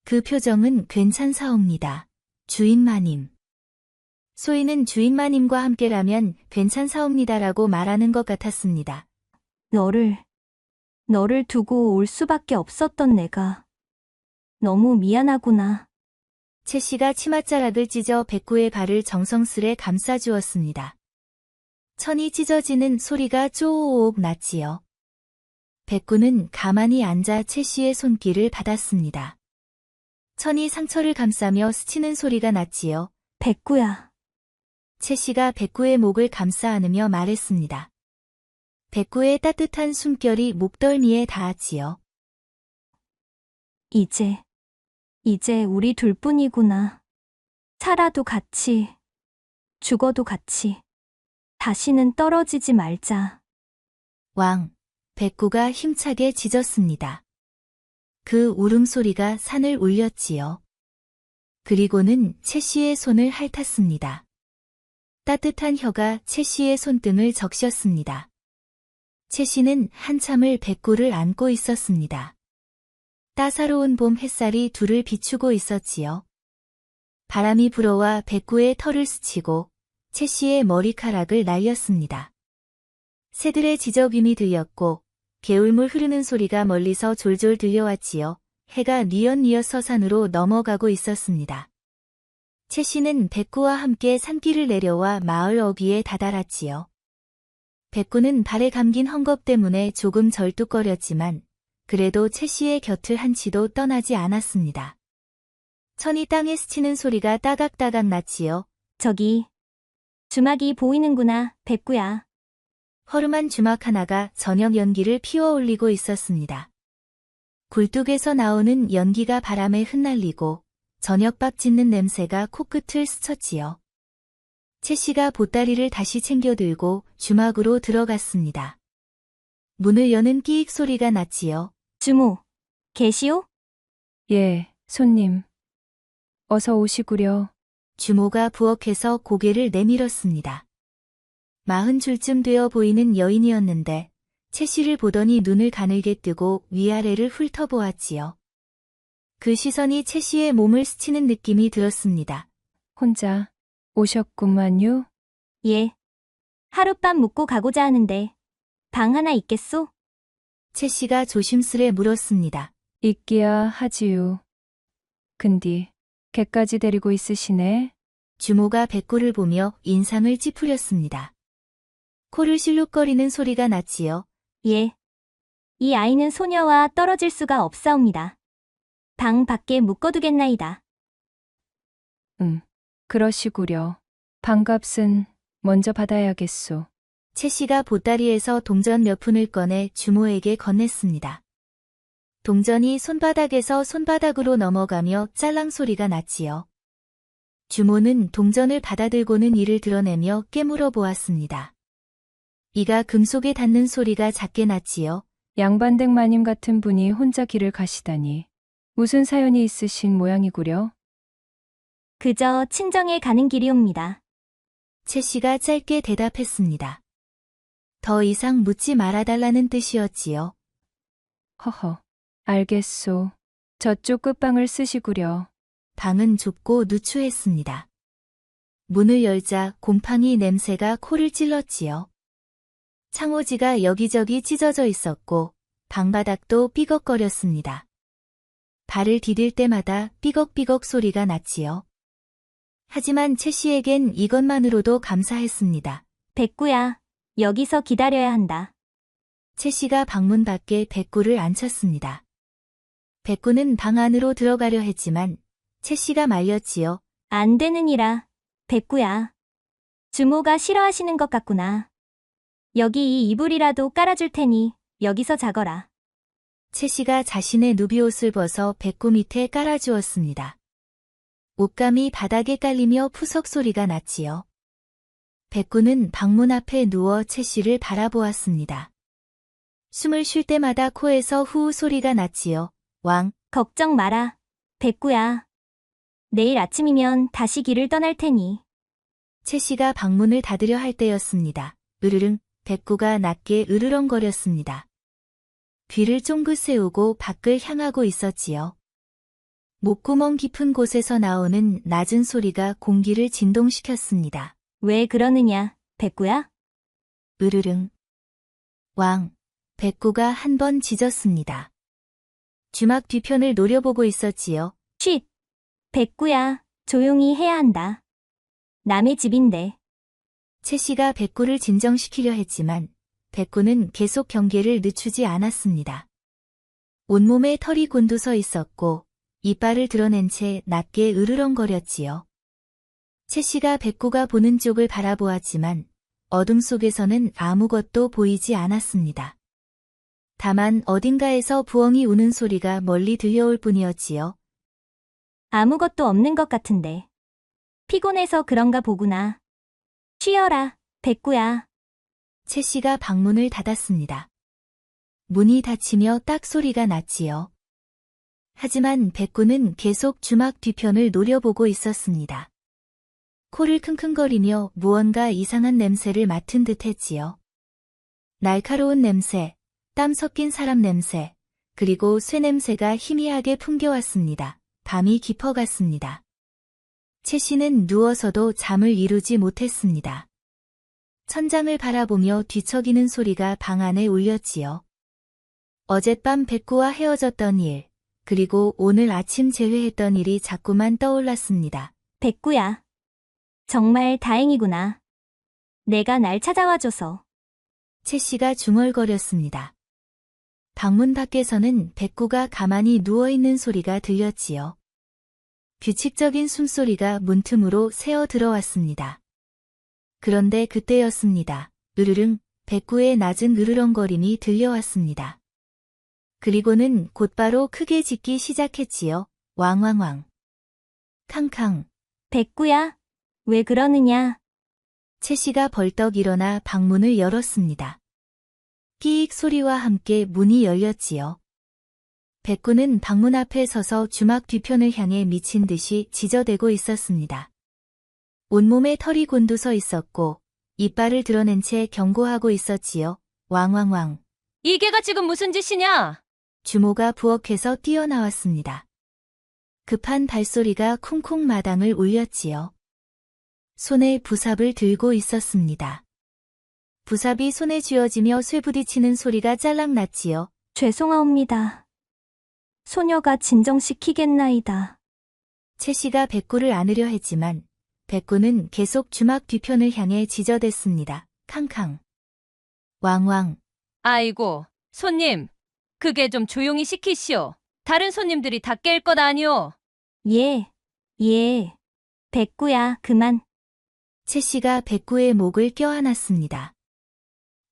S2: 그 표정은 괜찮사옵니다. 주인마님. 소희는 주인마님과 함께라면 괜찮사옵니다라고 말하는 것 같았습니다.
S4: 너를 두고 올 수밖에 없었던 내가 너무 미안하구나.
S2: 채 씨가 치맛자락을 찢어 백구의 발을 정성스레 감싸주었습니다. 천이 찢어지는 소리가 쪼옥 났지요. 백구는 가만히 앉아 채 씨의 손길을 받았습니다. 천이 상처를 감싸며 스치는 소리가 났지요.
S4: 백구야.
S2: 채 씨가 백구의 목을 감싸 안으며 말했습니다. 백구의 따뜻한 숨결이 목덜미에 닿았지요.
S4: 이제 우리 둘뿐이구나. 살아도 같이, 죽어도 같이. 다시는 떨어지지 말자.
S2: 왕, 백구가 힘차게 짖었습니다. 그 울음소리가 산을 울렸지요. 그리고는 채 씨의 손을 핥았습니다. 따뜻한 혀가 채 씨의 손등을 적셨습니다. 채 씨는 한참을 백구를 안고 있었습니다. 따사로운 봄 햇살이 둘을 비추고 있었지요. 바람이 불어와 백구의 털을 스치고 채 씨의 머리카락을 날렸습니다. 새들의 지저귀이 들렸고 개울물 흐르는 소리가 멀리서 졸졸 들려왔지요. 해가 뉘엿뉘엿 서산으로 넘어가고 있었습니다. 채 씨는 백구와 함께 산길을 내려와 마을 어귀에 다다랐지요. 백구는 발에 감긴 헝겊 때문에 조금 절뚝거렸지만 그래도 채 씨의 곁을 한치도 떠나지 않았습니다. 천이 땅에 스치는 소리가 따각따각 났지요.
S4: 저기, 주막이 보이는구나, 백구야.
S2: 허름한 주막 하나가 저녁 연기를 피워 올리고 있었습니다. 굴뚝에서 나오는 연기가 바람에 흩날리고 저녁밥 짓는 냄새가 코끝을 스쳤지요. 채 씨가 보따리를 다시 챙겨 들고 주막으로 들어갔습니다. 문을 여는 끼익 소리가 났지요.
S4: 주모, 계시오?
S8: 예, 손님. 어서 오시구려.
S2: 주모가 부엌에서 고개를 내밀었습니다. 40줄쯤 되어 보이는 여인이었는데 채 씨를 보더니 눈을 가늘게 뜨고 위아래를 훑어보았지요. 그 시선이 채 씨의 몸을 스치는 느낌이 들었습니다.
S8: 혼자 오셨구만요.
S4: 예. 하룻밤 묵고 가고자 하는데 방 하나 있겠소?
S2: 채 씨가 조심스레 물었습니다.
S8: 있기야 하지요. 근디 개까지 데리고 있으시네.
S2: 주모가 백구를 보며 인상을 찌푸렸습니다. 코를 실룩거리는 소리가 났지요.
S4: 예. 이 아이는 소녀와 떨어질 수가 없사옵니다. 방 밖에 묶어두겠나이다.
S8: 그러시구려. 방값은 먼저 받아야겠소.
S2: 채 씨가 보따리에서 동전 몇 푼을 꺼내 주모에게 건넸습니다. 동전이 손바닥에서 손바닥으로 넘어가며 짤랑 소리가 났지요. 주모는 동전을 받아들고는 이를 드러내며 깨물어 보았습니다. 이가 금속에 닿는 소리가 작게 났지요.
S8: 양반댁 마님 같은 분이 혼자 길을 가시다니. 무슨 사연이 있으신 모양이구려.
S4: 그저 친정에 가는 길이옵니다.
S2: 채 씨가 짧게 대답했습니다. 더 이상 묻지 말아달라는 뜻이었지요.
S8: 허허. 알겠소. 저쪽 끝방을 쓰시구려.
S2: 방은 좁고 누추했습니다. 문을 열자 곰팡이 냄새가 코를 찔렀지요. 창호지가 여기저기 찢어져 있었고 방바닥도 삐걱거렸습니다. 발을 디딜 때마다 삐걱삐걱 소리가 났지요. 하지만 채 씨에겐 이것만으로도 감사했습니다.
S4: 백구야, 여기서 기다려야 한다.
S2: 채 씨가 방문 밖에 백구를 앉혔습니다. 백구는 방 안으로 들어가려 했지만 채 씨가 말렸지요.
S4: 안 되느니라, 백구야. 주모가 싫어하시는 것 같구나. 여기 이 이불이라도 깔아줄 테니 여기서 자거라.
S2: 채 씨가 자신의 누비옷을 벗어 백구 밑에 깔아주었습니다. 옷감이 바닥에 깔리며 푸석 소리가 났지요. 백구는 방문 앞에 누워 채 씨를 바라보았습니다. 숨을 쉴 때마다 코에서 후우 소리가 났지요. 왕,
S4: 걱정 마라, 백구야. 내일 아침이면 다시 길을 떠날 테니.
S2: 채 씨가 방문을 닫으려 할 때였습니다. 으르릉, 백구가 낮게 으르렁거렸습니다. 귀를 쫑긋 세우고 밖을 향하고 있었지요. 목구멍 깊은 곳에서 나오는 낮은 소리가 공기를 진동시켰습니다.
S4: 왜 그러느냐, 백구야?
S2: 으르릉. 왕, 백구가 한 번 짖었습니다. 주막 뒤편을 노려보고 있었지요.
S4: 쉿! 백구야, 조용히 해야 한다. 남의 집인데.
S2: 채 씨가 백구를 진정시키려 했지만 백구는 계속 경계를 늦추지 않았습니다. 온몸에 털이 곤두서 있었고 이빨을 드러낸 채 낮게 으르렁거렸지요. 채 씨가 백구가 보는 쪽을 바라보았지만 어둠 속에서는 아무것도 보이지 않았습니다. 다만 어딘가에서 부엉이 우는 소리가 멀리 들려올 뿐이었지요.
S4: 아무것도 없는 것 같은데. 피곤해서 그런가 보구나. 쉬어라, 백구야.
S2: 채 씨가 방문을 닫았습니다. 문이 닫히며 딱 소리가 났지요. 하지만 백구는 계속 주막 뒤편을 노려보고 있었습니다. 코를 킁킁거리며 무언가 이상한 냄새를 맡은 듯 했지요. 날카로운 냄새, 땀 섞인 사람 냄새, 그리고 쇠 냄새가 희미하게 풍겨왔습니다. 밤이 깊어갔습니다. 채 씨는 누워서도 잠을 이루지 못했습니다. 천장을 바라보며 뒤척이는 소리가 방 안에 울렸지요. 어젯밤 백구와 헤어졌던 일, 그리고 오늘 아침 재회했던 일이 자꾸만 떠올랐습니다.
S4: 백구야. 정말 다행이구나. 내가 날 찾아와줘서.
S2: 채 씨가 중얼거렸습니다. 방문 밖에서는 백구가 가만히 누워있는 소리가 들렸지요. 규칙적인 숨소리가 문틈으로 새어 들어왔습니다. 그런데 그때였습니다. 으르릉, 백구의 낮은 으르렁거림이 들려왔습니다. 그리고는 곧바로 크게 짖기 시작했지요. 왕왕왕. 캉캉.
S4: 백구야, 왜 그러느냐?
S2: 채 씨가 벌떡 일어나 방문을 열었습니다. 끼익 소리와 함께 문이 열렸지요. 백구는 방문 앞에 서서 주막 뒤편을 향해 미친 듯이 지저대고 있었습니다. 온몸에 털이 곤두서 있었고 이빨을 드러낸 채 경고하고 있었지요. 왕왕왕.
S5: 이 개가 지금 무슨 짓이냐?
S2: 주모가 부엌에서 뛰어나왔습니다. 급한 발소리가 쿵쿵 마당을 울렸지요. 손에 부삽을 들고 있었습니다. 부삽이 손에 쥐어지며 쇠부딪히는 소리가 짤랑났지요.
S4: 죄송하옵니다. 소녀가 진정시키겠나이다.
S2: 채 씨가 백구를 안으려 했지만 백구는 계속 주막 뒤편을 향해 지저댔습니다. 캉캉. 왕왕.
S5: 아이고, 손님. 그게 좀 조용히 시키시오. 다른 손님들이 다 깰 것 아니오.
S4: 예. 백구야, 그만.
S2: 채 씨가 백구의 목을 껴안았습니다.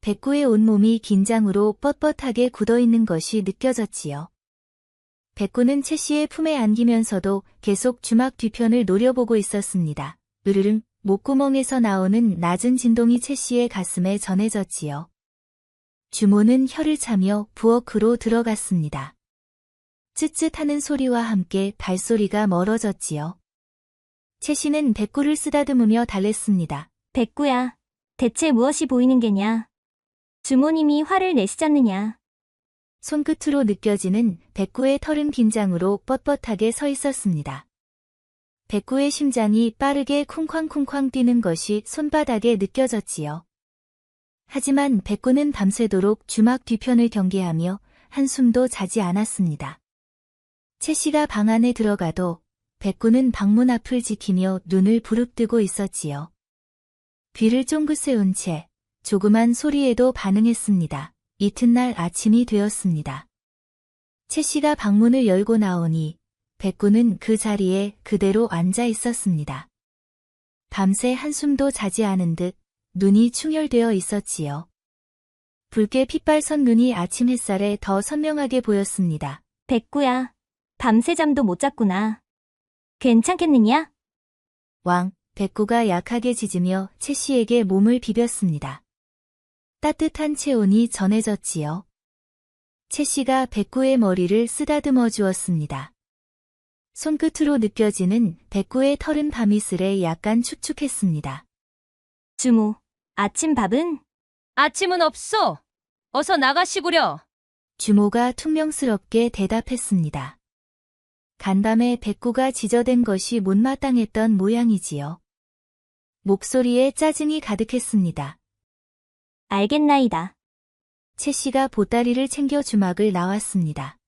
S2: 백구의 온몸이 긴장으로 뻣뻣하게 굳어있는 것이 느껴졌지요. 백구는 채 씨의 품에 안기면서도 계속 주막 뒤편을 노려보고 있었습니다. 으르릉, 목구멍에서 나오는 낮은 진동이 채 씨의 가슴에 전해졌지요. 주모는 혀를 차며 부엌으로 들어갔습니다. 쯧쯧하는 소리와 함께 발소리가 멀어졌지요. 채 씨는 백구를 쓰다듬으며 달랬습니다.
S4: 백구야, 대체 무엇이 보이는 게냐? 주모님이 화를 내시잖느냐?
S2: 손끝으로 느껴지는 백구의 털은 긴장으로 뻣뻣하게 서 있었습니다. 백구의 심장이 빠르게 쿵쾅쿵쾅 뛰는 것이 손바닥에 느껴졌지요. 하지만 백구는 밤새도록 주막 뒤편을 경계하며 한숨도 자지 않았습니다. 채 씨가 방 안에 들어가도 백구는 방문 앞을 지키며 눈을 부릅뜨고 있었지요. 귀를 쫑긋 세운 채 조그만 소리에도 반응했습니다. 이튿날 아침이 되었습니다. 채 씨가 방문을 열고 나오니 백구는 그 자리에 그대로 앉아 있었습니다. 밤새 한숨도 자지 않은 듯 눈이 충혈되어 있었지요. 붉게 핏발선 눈이 아침 햇살에 더 선명하게 보였습니다.
S4: 백구야, 밤새 잠도 못 잤구나. 괜찮겠느냐?
S2: 왕, 백구가 약하게 짖으며 채 씨에게 몸을 비볐습니다. 따뜻한 체온이 전해졌지요. 채 씨가 백구의 머리를 쓰다듬어 주었습니다. 손끝으로 느껴지는 백구의 털은 밤이슬에 약간 축축했습니다.
S4: 주모, 아침 밥은?
S5: 아침은 없소. 어서 나가시구려.
S2: 주모가 퉁명스럽게 대답했습니다. 간밤에 백구가 지저댄 것이 못마땅했던 모양이지요. 목소리에 짜증이 가득했습니다.
S4: 알겠나이다.
S2: 채 씨가 보따리를 챙겨 주막을 나왔습니다.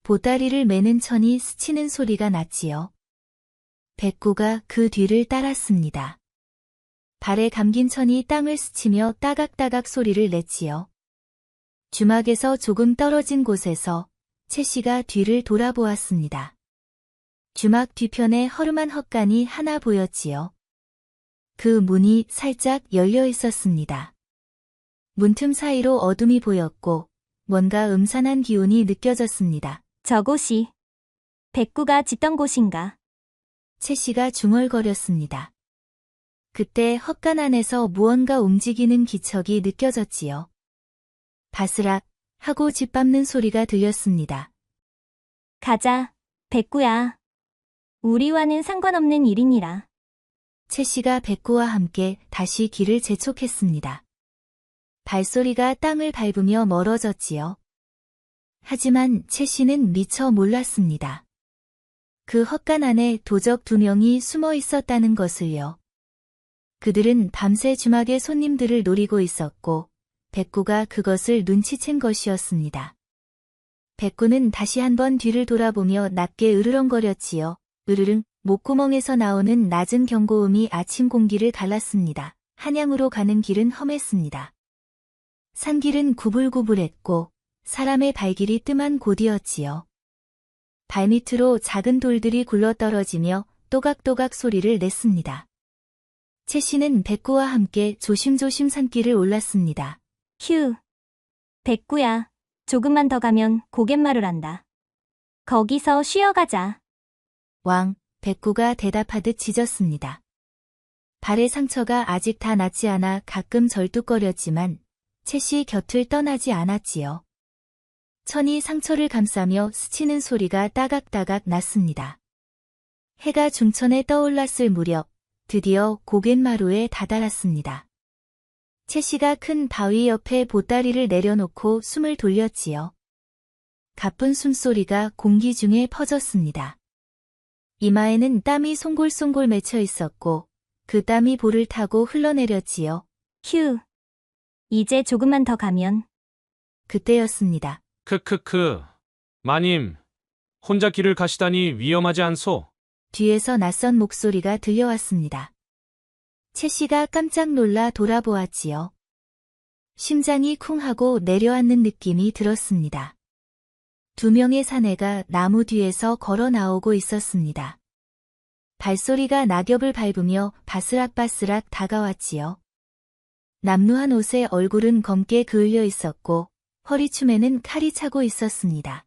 S2: 보따리를 매는 천이 스치는 소리가 났지요. 백구가 그 뒤를 따랐습니다. 발에 감긴 천이 땅을 스치며 따각따각 소리를 냈지요. 주막에서 조금 떨어진 곳에서 채 씨가 뒤를 돌아보았습니다. 주막 뒤편에 허름한 헛간이 하나 보였지요. 그 문이 살짝 열려 있었습니다. 문틈 사이로 어둠이 보였고 뭔가 음산한 기운이 느껴졌습니다.
S4: 저곳이 백구가 짖던 곳인가?
S2: 채 씨가 중얼거렸습니다. 그때 헛간 안에서 무언가 움직이는 기척이 느껴졌지요. 바스락 하고 짓밟는 소리가 들렸습니다.
S4: 가자, 백구야. 우리와는 상관없는 일이니라.
S2: 채 씨가 백구와 함께 다시 길을 재촉했습니다. 발소리가 땅을 밟으며 멀어졌지요. 하지만 채 씨는 미처 몰랐습니다. 그 헛간 안에 도적 2명이 숨어 있었다는 것을요. 그들은 밤새 주막의 손님들을 노리고 있었고 백구가 그것을 눈치챈 것이었습니다. 백구는 다시 한번 뒤를 돌아보며 낮게 으르렁거렸지요. 으르릉, 목구멍에서 나오는 낮은 경고음이 아침 공기를 갈랐습니다. 한양으로 가는 길은 험했습니다. 산길은 구불구불했고 사람의 발길이 뜸한 곳이었지요. 발밑으로 작은 돌들이 굴러떨어지며 또각또각 소리를 냈습니다. 채 씨는 백구와 함께 조심조심 산길을 올랐습니다.
S4: 휴. 백구야, 조금만 더 가면 고갯마루를 한다. 거기서 쉬어가자.
S2: 왕, 백구가 대답하듯 짖었습니다. 발의 상처가 아직 다 낫지 않아 가끔 절뚝거렸지만 채 씨 곁을 떠나지 않았지요. 천이 상처를 감싸며 스치는 소리가 따각따각 났습니다. 해가 중천에 떠올랐을 무렵 드디어 고갯마루에 다다랐습니다. 채 씨가 큰 바위 옆에 보따리를 내려놓고 숨을 돌렸지요. 가쁜 숨소리가 공기 중에 퍼졌습니다. 이마에는 땀이 송골송골 맺혀 있었고 그 땀이 볼을 타고 흘러내렸지요.
S4: 휴. 이제 조금만 더 가면.
S2: 그때였습니다.
S9: 크크크. 마님, 혼자 길을 가시다니 위험하지 않소?
S2: 뒤에서 낯선 목소리가 들려왔습니다. 채 씨가 깜짝 놀라 돌아보았지요. 심장이 쿵 하고 내려앉는 느낌이 들었습니다. 두 명의 사내가 나무 뒤에서 걸어 나오고 있었습니다. 발소리가 낙엽을 밟으며 바스락바스락 다가왔지요. 남루한 옷에 얼굴은 검게 그을려 있었고 허리춤에는 칼이 차고 있었습니다.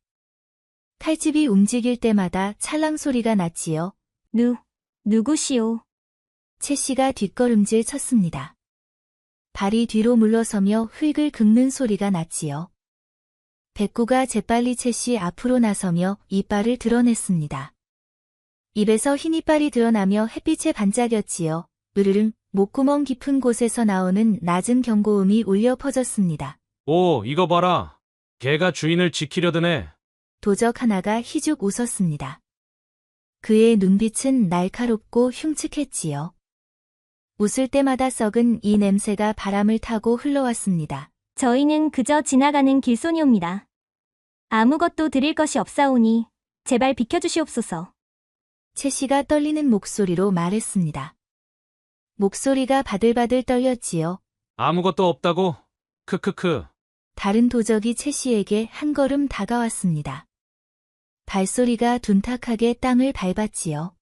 S2: 칼집이 움직일 때마다 찰랑 소리가 났지요.
S4: 누구시오?
S2: 채 씨가 뒷걸음질 쳤습니다. 발이 뒤로 물러서며 흙을 긁는 소리가 났지요. 백구가 재빨리 채 씨 앞으로 나서며 이빨을 드러냈습니다. 입에서 흰 이빨이 드러나며 햇빛에 반짝였지요. 으르릉, 목구멍 깊은 곳에서 나오는 낮은 경고음이 울려 퍼졌습니다.
S9: 오, 이거 봐라. 개가 주인을 지키려드네.
S2: 도적 하나가 희죽 웃었습니다. 그의 눈빛은 날카롭고 흉측했지요. 웃을 때마다 썩은 이 냄새가 바람을 타고 흘러왔습니다.
S4: 저희는 그저 지나가는 길소니옵니다. 아무것도 드릴 것이 없사오니 제발 비켜주시옵소서.
S2: 채 씨가 떨리는 목소리로 말했습니다. 목소리가 바들바들 떨렸지요.
S9: 아무것도 없다고? 크크크.
S2: 다른 도적이 채 씨에게 한 걸음 다가왔습니다. 발소리가 둔탁하게 땅을 밟았지요.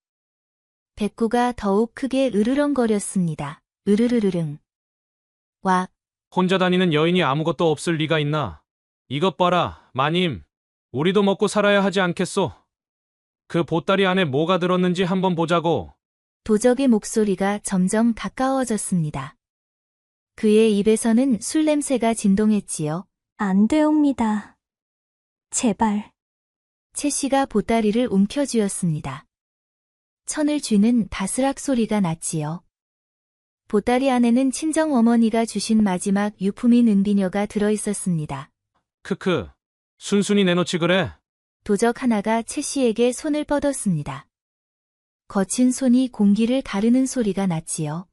S2: 백구가 더욱 크게 으르렁거렸습니다. 으르르르릉. 와,
S9: 혼자 다니는 여인이 아무것도 없을 리가 있나? 이것 봐라, 마님. 우리도 먹고 살아야 하지 않겠소? 그 보따리 안에 뭐가 들었는지 한번 보자고.
S2: 도적의 목소리가 점점 가까워졌습니다. 그의 입에서는 술 냄새가 진동했지요.
S4: 안 되옵니다. 제발.
S2: 채 씨가 보따리를 움켜쥐었습니다. 천을 쥐는 바스락 소리가 났지요. 보따리 안에는 친정 어머니가 주신 마지막 유품인 은비녀가 들어있었습니다.
S9: 크크. 순순히 내놓지 그래.
S2: 도적 하나가 채 씨에게 손을 뻗었습니다. 거친 손이 공기를 가르는 소리가 났지요.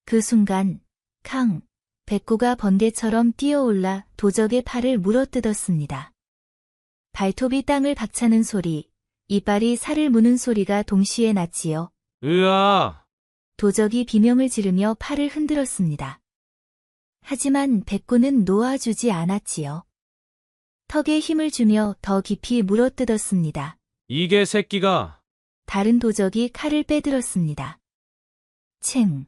S2: 그 순간 캉, 백구가 번개처럼 뛰어올라 도적의 팔을 물어뜯었습니다. 발톱이 땅을 박차는 소리, 이빨이 살을 무는 소리가 동시에 났지요.
S9: 으아!
S2: 도적이 비명을 지르며 팔을 흔들었습니다. 하지만 백구는 놓아주지 않았지요. 턱에 힘을 주며 더 깊이 물어뜯었습니다.
S9: 이게 새끼가.
S2: 다른 도적이 칼을 빼들었습니다. 챙.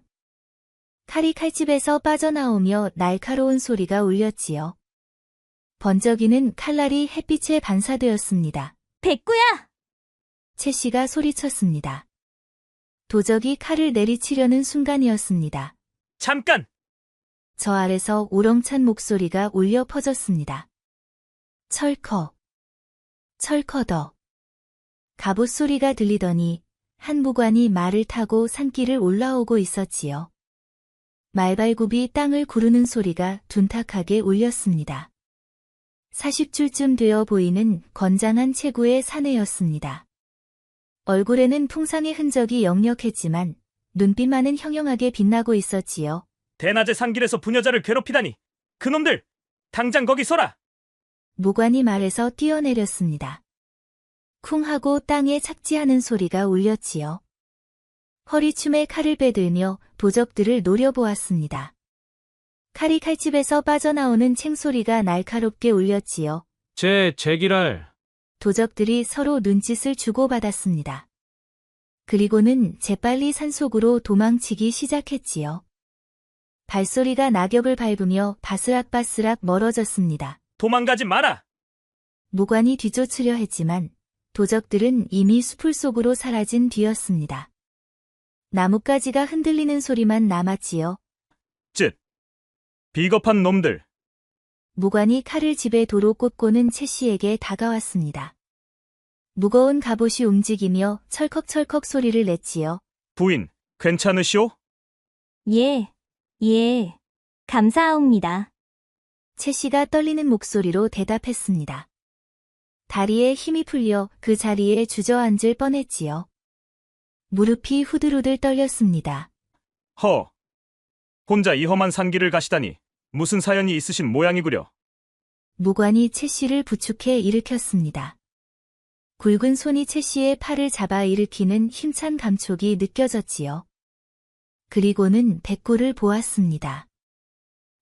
S2: 칼이 칼집에서 빠져나오며 날카로운 소리가 울렸지요. 번쩍이는 칼날이 햇빛에 반사되었습니다.
S4: 백구야!
S2: 채 씨가 소리쳤습니다. 도적이 칼을 내리치려는 순간이었습니다.
S10: 잠깐!
S2: 저 아래서 우렁찬 목소리가 울려 퍼졌습니다. 철커. 철커더. 갑옷 소리가 들리더니 한 무관이 말을 타고 산길을 올라오고 있었지요. 말발굽이 땅을 구르는 소리가 둔탁하게 울렸습니다. 40줄쯤 되어 보이는 건장한 체구의 사내였습니다. 얼굴에는 풍상의 흔적이 역력했지만 눈빛만은 형형하게 빛나고 있었지요.
S10: 대낮에 산길에서 부녀자를 괴롭히다니! 그놈들! 당장 거기 서라!
S2: 무관이 말에서 뛰어내렸습니다. 쿵 하고 땅에 착지하는 소리가 울렸지요. 허리춤에 칼을 빼들며 도적들을 노려보았습니다. 칼이 칼집에서 빠져나오는 챙소리가 날카롭게 울렸지요.
S9: 제기랄.
S2: 도적들이 서로 눈짓을 주고받았습니다. 그리고는 재빨리 산속으로 도망치기 시작했지요. 발소리가 낙엽을 밟으며 바스락바스락 멀어졌습니다.
S10: 도망가지 마라!
S2: 무관이 뒤쫓으려 했지만 도적들은 이미 숲을 속으로 사라진 뒤였습니다. 나뭇가지가 흔들리는 소리만 남았지요.
S10: 쯧! 비겁한 놈들!
S2: 무관이 칼을 집에 도로 꽂고는 채 씨에게 다가왔습니다. 무거운 갑옷이 움직이며 철컥철컥 소리를 냈지요.
S10: 부인, 괜찮으시오?
S4: 예, 예. 감사하옵니다.
S2: 채 씨가 떨리는 목소리로 대답했습니다. 다리에 힘이 풀려 그 자리에 주저앉을 뻔했지요. 무릎이 후들후들 떨렸습니다.
S10: 허! 혼자 이 험한 산길을 가시다니 무슨 사연이 있으신 모양이구려.
S2: 무관이 채 씨를 부축해 일으켰습니다. 굵은 손이 채 씨의 팔을 잡아 일으키는 힘찬 감촉이 느껴졌지요. 그리고는 백구를 보았습니다.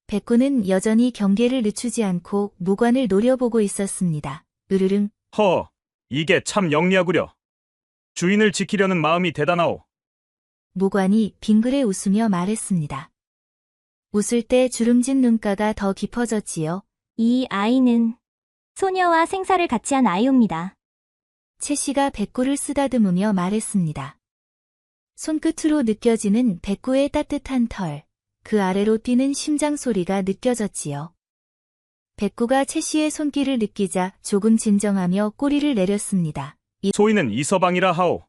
S2: 백구는 여전히 경계를 늦추지 않고 무관을 노려보고 있었습니다. 으르릉.
S10: 허! 이게 참 영리하구려. 주인을 지키려는 마음이 대단하오.
S2: 무관이 빙그레 웃으며 말했습니다. 웃을 때 주름진 눈가가 더 깊어졌지요.
S4: 이 아이는 소녀와 생사를 같이 한 아이옵니다.
S2: 채 씨가 백구를 쓰다듬으며 말했습니다. 손끝으로 느껴지는 백구의 따뜻한 털, 그 아래로 뛰는 심장 소리가 느껴졌지요. 백구가 채 씨의 손길을 느끼자 조금 진정하며 꼬리를 내렸습니다.
S10: 소인은 이서방이라 하오.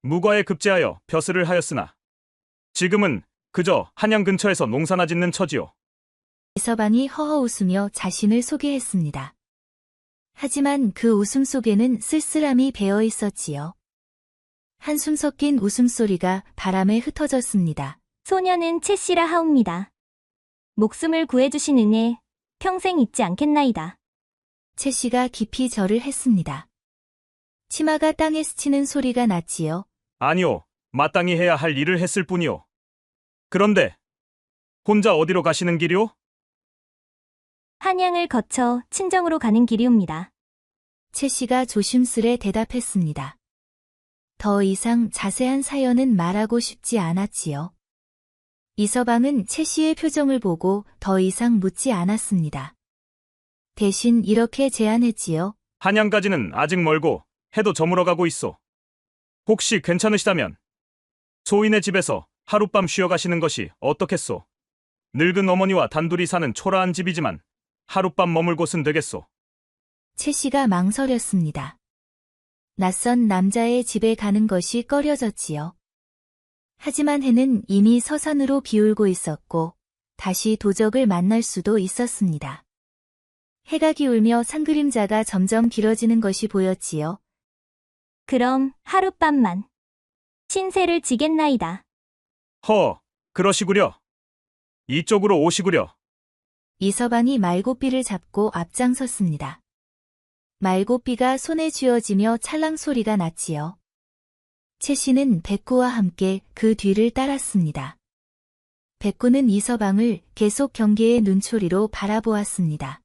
S10: 무과에 급제하여 벼슬을 하였으나 지금은 그저 한양 근처에서 농사나 짓는 처지요.
S2: 이서방이 허허 웃으며 자신을 소개했습니다. 하지만 그 웃음 속에는 쓸쓸함이 배어 있었지요. 한숨 섞인 웃음소리가 바람에 흩어졌습니다.
S4: 소녀는 채 씨라 하옵니다. 목숨을 구해주신 은혜 평생 잊지 않겠나이다.
S2: 채 씨가 깊이 절을 했습니다. 치마가 땅에 스치는 소리가 났지요.
S10: 아니오, 마땅히 해야 할 일을 했을 뿐이오. 그런데 혼자 어디로 가시는 길이오?
S4: 한양을 거쳐 친정으로 가는 길이옵니다.
S2: 채 씨가 조심스레 대답했습니다. 더 이상 자세한 사연은 말하고 싶지 않았지요. 이서방은 채 씨의 표정을 보고 더 이상 묻지 않았습니다. 대신 이렇게 제안했지요.
S10: 한양까지는 아직 멀고 해도 저물어가고 있어. 혹시 괜찮으시다면 소인의 집에서 하룻밤 쉬어 가시는 것이 어떻겠소? 늙은 어머니와 단둘이 사는 초라한 집이지만 하룻밤 머물 곳은 되겠소.
S2: 채 씨가 망설였습니다. 낯선 남자의 집에 가는 것이 꺼려졌지요. 하지만 해는 이미 서산으로 기울고 있었고 다시 도적을 만날 수도 있었습니다. 해가 기울며 산그림자가 점점 길어지는 것이 보였지요.
S4: 그럼 하룻밤만 신세를 지겠나이다.
S10: 허, 그러시구려. 이쪽으로 오시구려.
S2: 이서방이 말고삐를 잡고 앞장섰습니다. 말고삐가 손에 쥐어지며 찰랑 소리가 났지요. 채 씨는 백구와 함께 그 뒤를 따랐습니다. 백구는 이서방을 계속 경계의 눈초리로 바라보았습니다.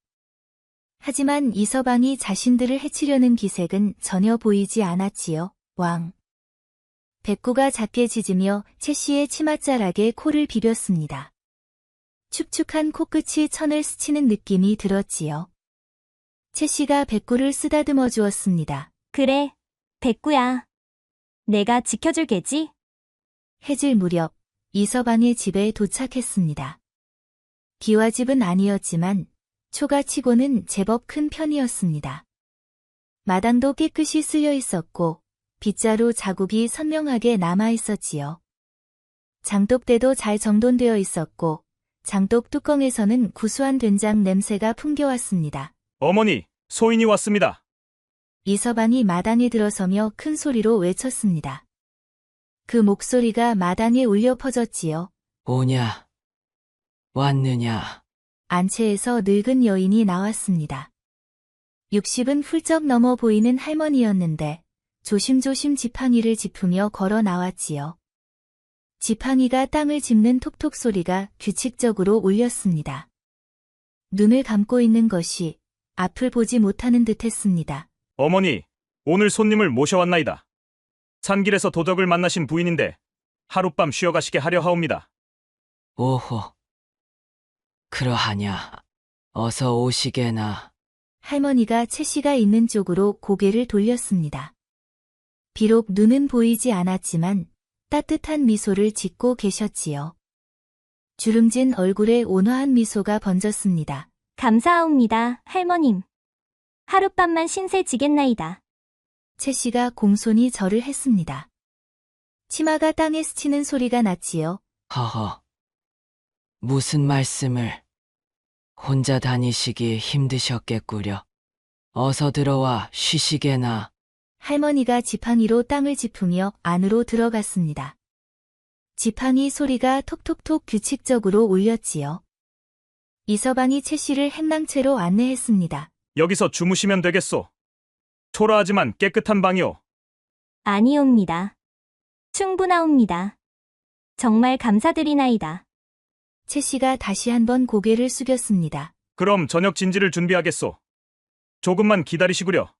S2: 하지만 이서방이 자신들을 해치려는 기색은 전혀 보이지 않았지요. 왕. 백구가 작게 짖으며 채 씨의 치맛자락에 코를 비볐습니다. 축축한 코끝이 천을 스치는 느낌이 들었지요. 채 씨가 백구를 쓰다듬어 주었습니다.
S4: 그래, 백구야. 내가 지켜줄 게지?
S2: 해질 무렵 이서방의 집에 도착했습니다. 기와집은 아니었지만 초가치고는 제법 큰 편이었습니다. 마당도 깨끗이 쓸려 있었고 빗자루 자국이 선명하게 남아 있었지요. 장독대도 잘 정돈되어 있었고 장독 뚜껑에서는 구수한 된장 냄새가 풍겨왔습니다.
S10: 어머니, 소인이 왔습니다.
S2: 이서방이 마당에 들어서며 큰 소리로 외쳤습니다. 그 목소리가 마당에 울려 퍼졌지요.
S3: 오냐? 왔느냐?
S2: 안채에서 늙은 여인이 나왔습니다. 60은 훌쩍 넘어 보이는 할머니였는데 조심조심 지팡이를 짚으며 걸어 나왔지요. 지팡이가 땅을 짚는 톡톡 소리가 규칙적으로 울렸습니다. 눈을 감고 있는 것이 앞을 보지 못하는 듯했습니다.
S10: 어머니, 오늘 손님을 모셔왔나이다. 산길에서 도적을 만나신 부인인데 하룻밤 쉬어가시게 하려 하옵니다.
S3: 오호. 그러하냐. 어서 오시게나.
S2: 할머니가 채 씨가 있는 쪽으로 고개를 돌렸습니다. 비록 눈은 보이지 않았지만 따뜻한 미소를 짓고 계셨지요. 주름진 얼굴에 온화한 미소가 번졌습니다.
S4: 감사하옵니다, 할머님. 하룻밤만 신세지겠나이다.
S2: 채 씨가 공손히 절을 했습니다. 치마가 땅에 스치는 소리가 났지요.
S3: 허허. 무슨 말씀을. 혼자 다니시기 힘드셨겠구려. 어서 들어와 쉬시게나.
S2: 할머니가 지팡이로 땅을 짚으며 안으로 들어갔습니다. 지팡이 소리가 톡톡톡 규칙적으로 울렸지요. 이서방이 채 씨를 행랑채로 안내했습니다.
S10: 여기서 주무시면 되겠소. 초라하지만 깨끗한 방이오.
S4: 아니옵니다. 충분하옵니다. 정말 감사드리나이다.
S2: 채 씨가 다시 한번 고개를 숙였습니다.
S10: 그럼 저녁 진지를 준비하겠소. 조금만 기다리시구려.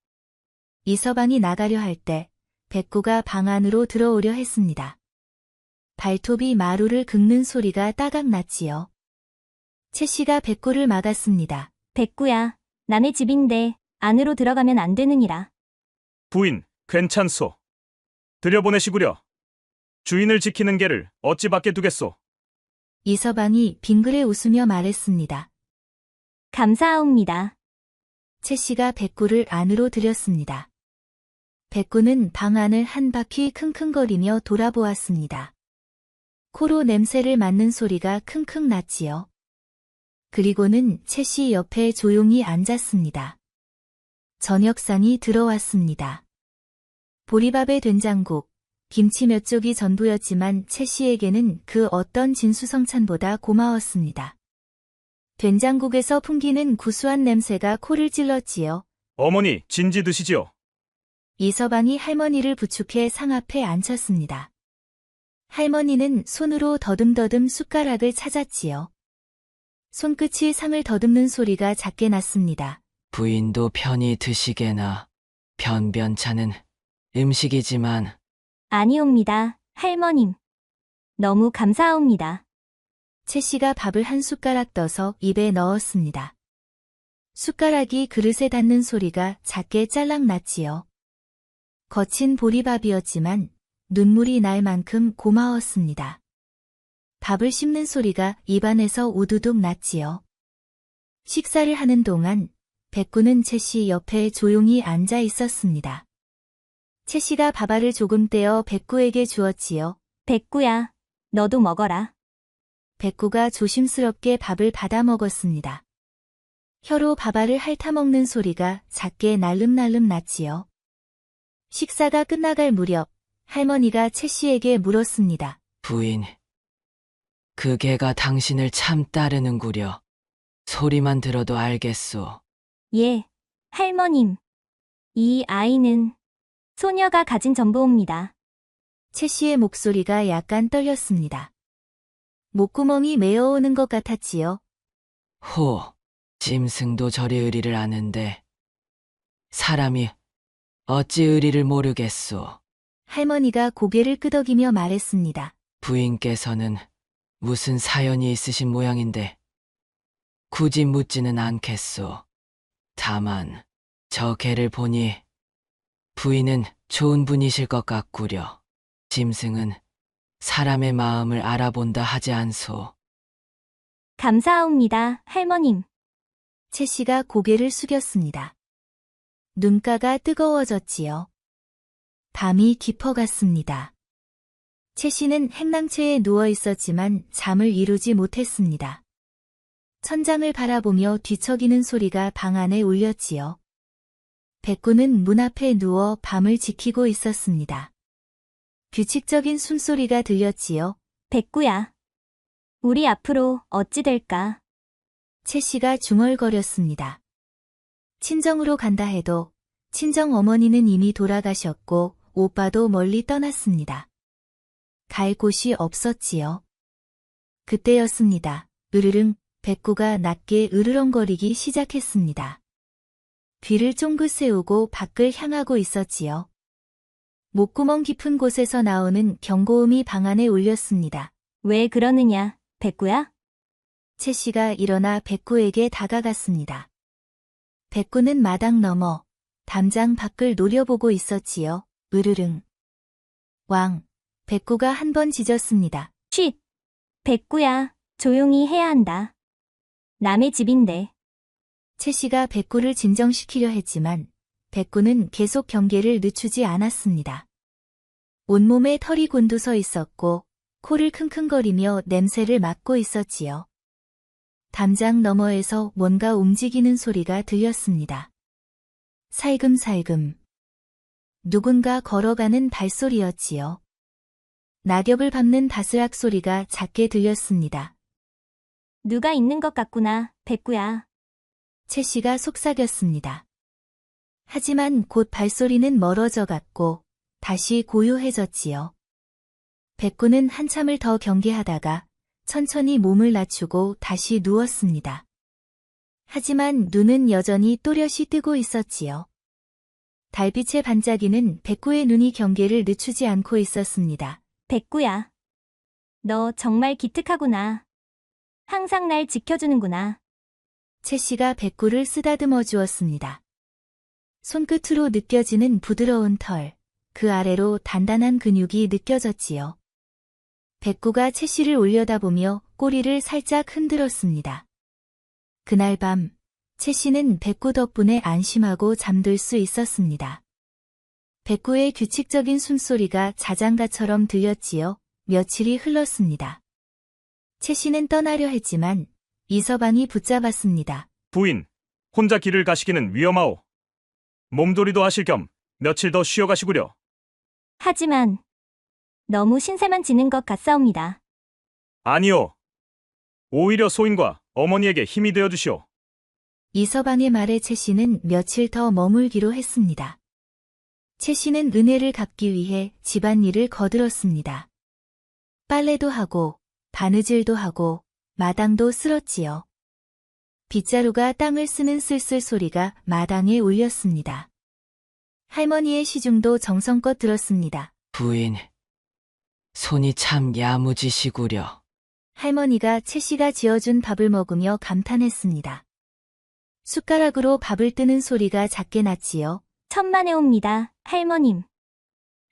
S2: 이서방이 나가려 할 때 백구가 방 안으로 들어오려 했습니다. 발톱이 마루를 긁는 소리가 따각 났지요. 채 씨가 백구를 막았습니다.
S4: 백구야, 남의 집인데 안으로 들어가면 안 되느니라.
S10: 부인, 괜찮소. 들여보내시구려. 주인을 지키는 개를 어찌 밖에 두겠소.
S2: 이서방이 빙그레 웃으며 말했습니다.
S4: 감사하옵니다.
S2: 채 씨가 백구를 안으로 들였습니다. 백구는 방 안을 한 바퀴 킁킁거리며 돌아보았습니다. 코로 냄새를 맡는 소리가 킁킁 났지요. 그리고는 채 씨 옆에 조용히 앉았습니다. 저녁상이 들어왔습니다. 보리밥에 된장국, 김치 몇 쪽이 전부였지만 채 씨에게는 그 어떤 진수성찬보다 고마웠습니다. 된장국에서 풍기는 구수한 냄새가 코를 찔렀지요.
S10: 어머니, 진지 드시지요.
S2: 이서방이 할머니를 부축해 상 앞에 앉혔습니다. 할머니는 손으로 더듬더듬 숟가락을 찾았지요. 손끝이 상을 더듬는 소리가 작게 났습니다.
S3: 부인도 편히 드시게나. 변변찮은 음식이지만
S4: 아니옵니다, 할머님. 너무 감사합니다.
S2: 채 씨가 밥을 한 숟가락 떠서 입에 넣었습니다. 숟가락이 그릇에 닿는 소리가 작게 짤랑 났지요. 거친 보리밥이었지만 눈물이 날 만큼 고마웠습니다. 밥을 씹는 소리가 입안에서 우두둑 났지요. 식사를 하는 동안 백구는 채 씨 옆에 조용히 앉아 있었습니다. 채 씨가 밥알을 조금 떼어 백구에게 주었지요.
S4: 백구야, 너도 먹어라.
S2: 백구가 조심스럽게 밥을 받아 먹었습니다. 혀로 밥알을 핥아먹는 소리가 작게 날름날름 났지요. 식사가 끝나갈 무렵 할머니가 채 씨에게 물었습니다.
S3: 부인. 그 개가 당신을 참 따르는구려. 소리만 들어도 알겠소.
S4: 예, 할머님. 이 아이는 소녀가 가진 전부옵니다.
S2: 채 씨의 목소리가 약간 떨렸습니다. 목구멍이 메어오는 것 같았지요.
S3: 호, 짐승도 저리 의리를 아는데 사람이 어찌 의리를 모르겠소.
S2: 할머니가 고개를 끄덕이며 말했습니다.
S3: 부인께서는 무슨 사연이 있으신 모양인데 굳이 묻지는 않겠소. 다만 저 개를 보니 부인은 좋은 분이실 것 같구려. 짐승은 사람의 마음을 알아본다 하지 않소.
S4: 감사합니다, 할머님.
S2: 채 씨가 고개를 숙였습니다. 눈가가 뜨거워졌지요. 밤이 깊어갔습니다. 채 씨는 행랑채에 누워 있었지만 잠을 이루지 못했습니다. 천장을 바라보며 뒤척이는 소리가 방 안에 울렸지요. 백구는 문 앞에 누워 밤을 지키고 있었습니다. 규칙적인 숨소리가 들렸지요.
S4: 백구야, 우리 앞으로 어찌 될까?
S2: 채 씨가 중얼거렸습니다. 친정으로 간다 해도 친정 어머니는 이미 돌아가셨고 오빠도 멀리 떠났습니다. 갈 곳이 없었지요. 그때였습니다. 으르릉 백구가 낮게 으르렁거리기 시작했습니다. 귀를 쫑긋 세우고 밖을 향하고 있었지요. 목구멍 깊은 곳에서 나오는 경고음이 방 안에 울렸습니다.
S4: 왜 그러느냐, 백구야?
S2: 채 씨가 일어나 백구에게 다가갔습니다. 백구는 마당 너머 담장 밖을 노려보고 있었지요. 으르릉. 왕. 백구가 한 번 짖었습니다.
S4: 쉿! 백구야, 조용히 해야 한다. 남의 집인데.
S2: 채 씨가 백구를 진정시키려 했지만 백구는 계속 경계를 늦추지 않았습니다. 온몸에 털이 곤두서 있었고 코를 킁킁거리며 냄새를 맡고 있었지요. 담장 너머에서 뭔가 움직이는 소리가 들렸습니다. 살금살금. 누군가 걸어가는 발소리였지요. 낙엽을 밟는 바스락 소리가 작게 들렸습니다.
S4: 누가 있는 것 같구나, 백구야.
S2: 채 씨가 속삭였습니다. 하지만 곧 발소리는 멀어져 갔고 다시 고요해졌지요. 백구는 한참을 더 경계하다가 천천히 몸을 낮추고 다시 누웠습니다. 하지만 눈은 여전히 또렷이 뜨고 있었지요. 달빛의 반짝이는 백구의 눈이 경계를 늦추지 않고 있었습니다.
S4: 백구야. 너 정말 기특하구나. 항상 날 지켜주는구나.
S2: 채 씨가 백구를 쓰다듬어 주었습니다. 손끝으로 느껴지는 부드러운 털, 그 아래로 단단한 근육이 느껴졌지요. 백구가 채 씨를 올려다보며 꼬리를 살짝 흔들었습니다. 그날 밤, 채 씨는 백구 덕분에 안심하고 잠들 수 있었습니다. 백구의 규칙적인 숨소리가 자장가처럼 들렸지요. 며칠이 흘렀습니다. 채 씨는 떠나려 했지만 이서방이 붙잡았습니다.
S10: 부인, 혼자 길을 가시기는 위험하오. 몸조리도 하실 겸 며칠 더 쉬어 가시구려.
S4: 하지만 너무 신세만 지는 것 같사옵니다.
S10: 아니요. 오히려 소인과 어머니에게 힘이 되어 주시오.
S2: 이서방의 말에 채 씨는 며칠 더 머물기로 했습니다. 채 씨는 은혜를 갚기 위해 집안일을 거들었습니다. 빨래도 하고 바느질도 하고 마당도 쓸었지요. 빗자루가 땅을 쓰는 쓸쓸 소리가 마당에 울렸습니다. 할머니의 시중도 정성껏 들었습니다.
S3: 부인, 손이 참 야무지시구려.
S2: 할머니가 채 씨가 지어준 밥을 먹으며 감탄했습니다. 숟가락으로 밥을 뜨는 소리가 작게 났지요.
S4: 천만에옵니다, 할머님.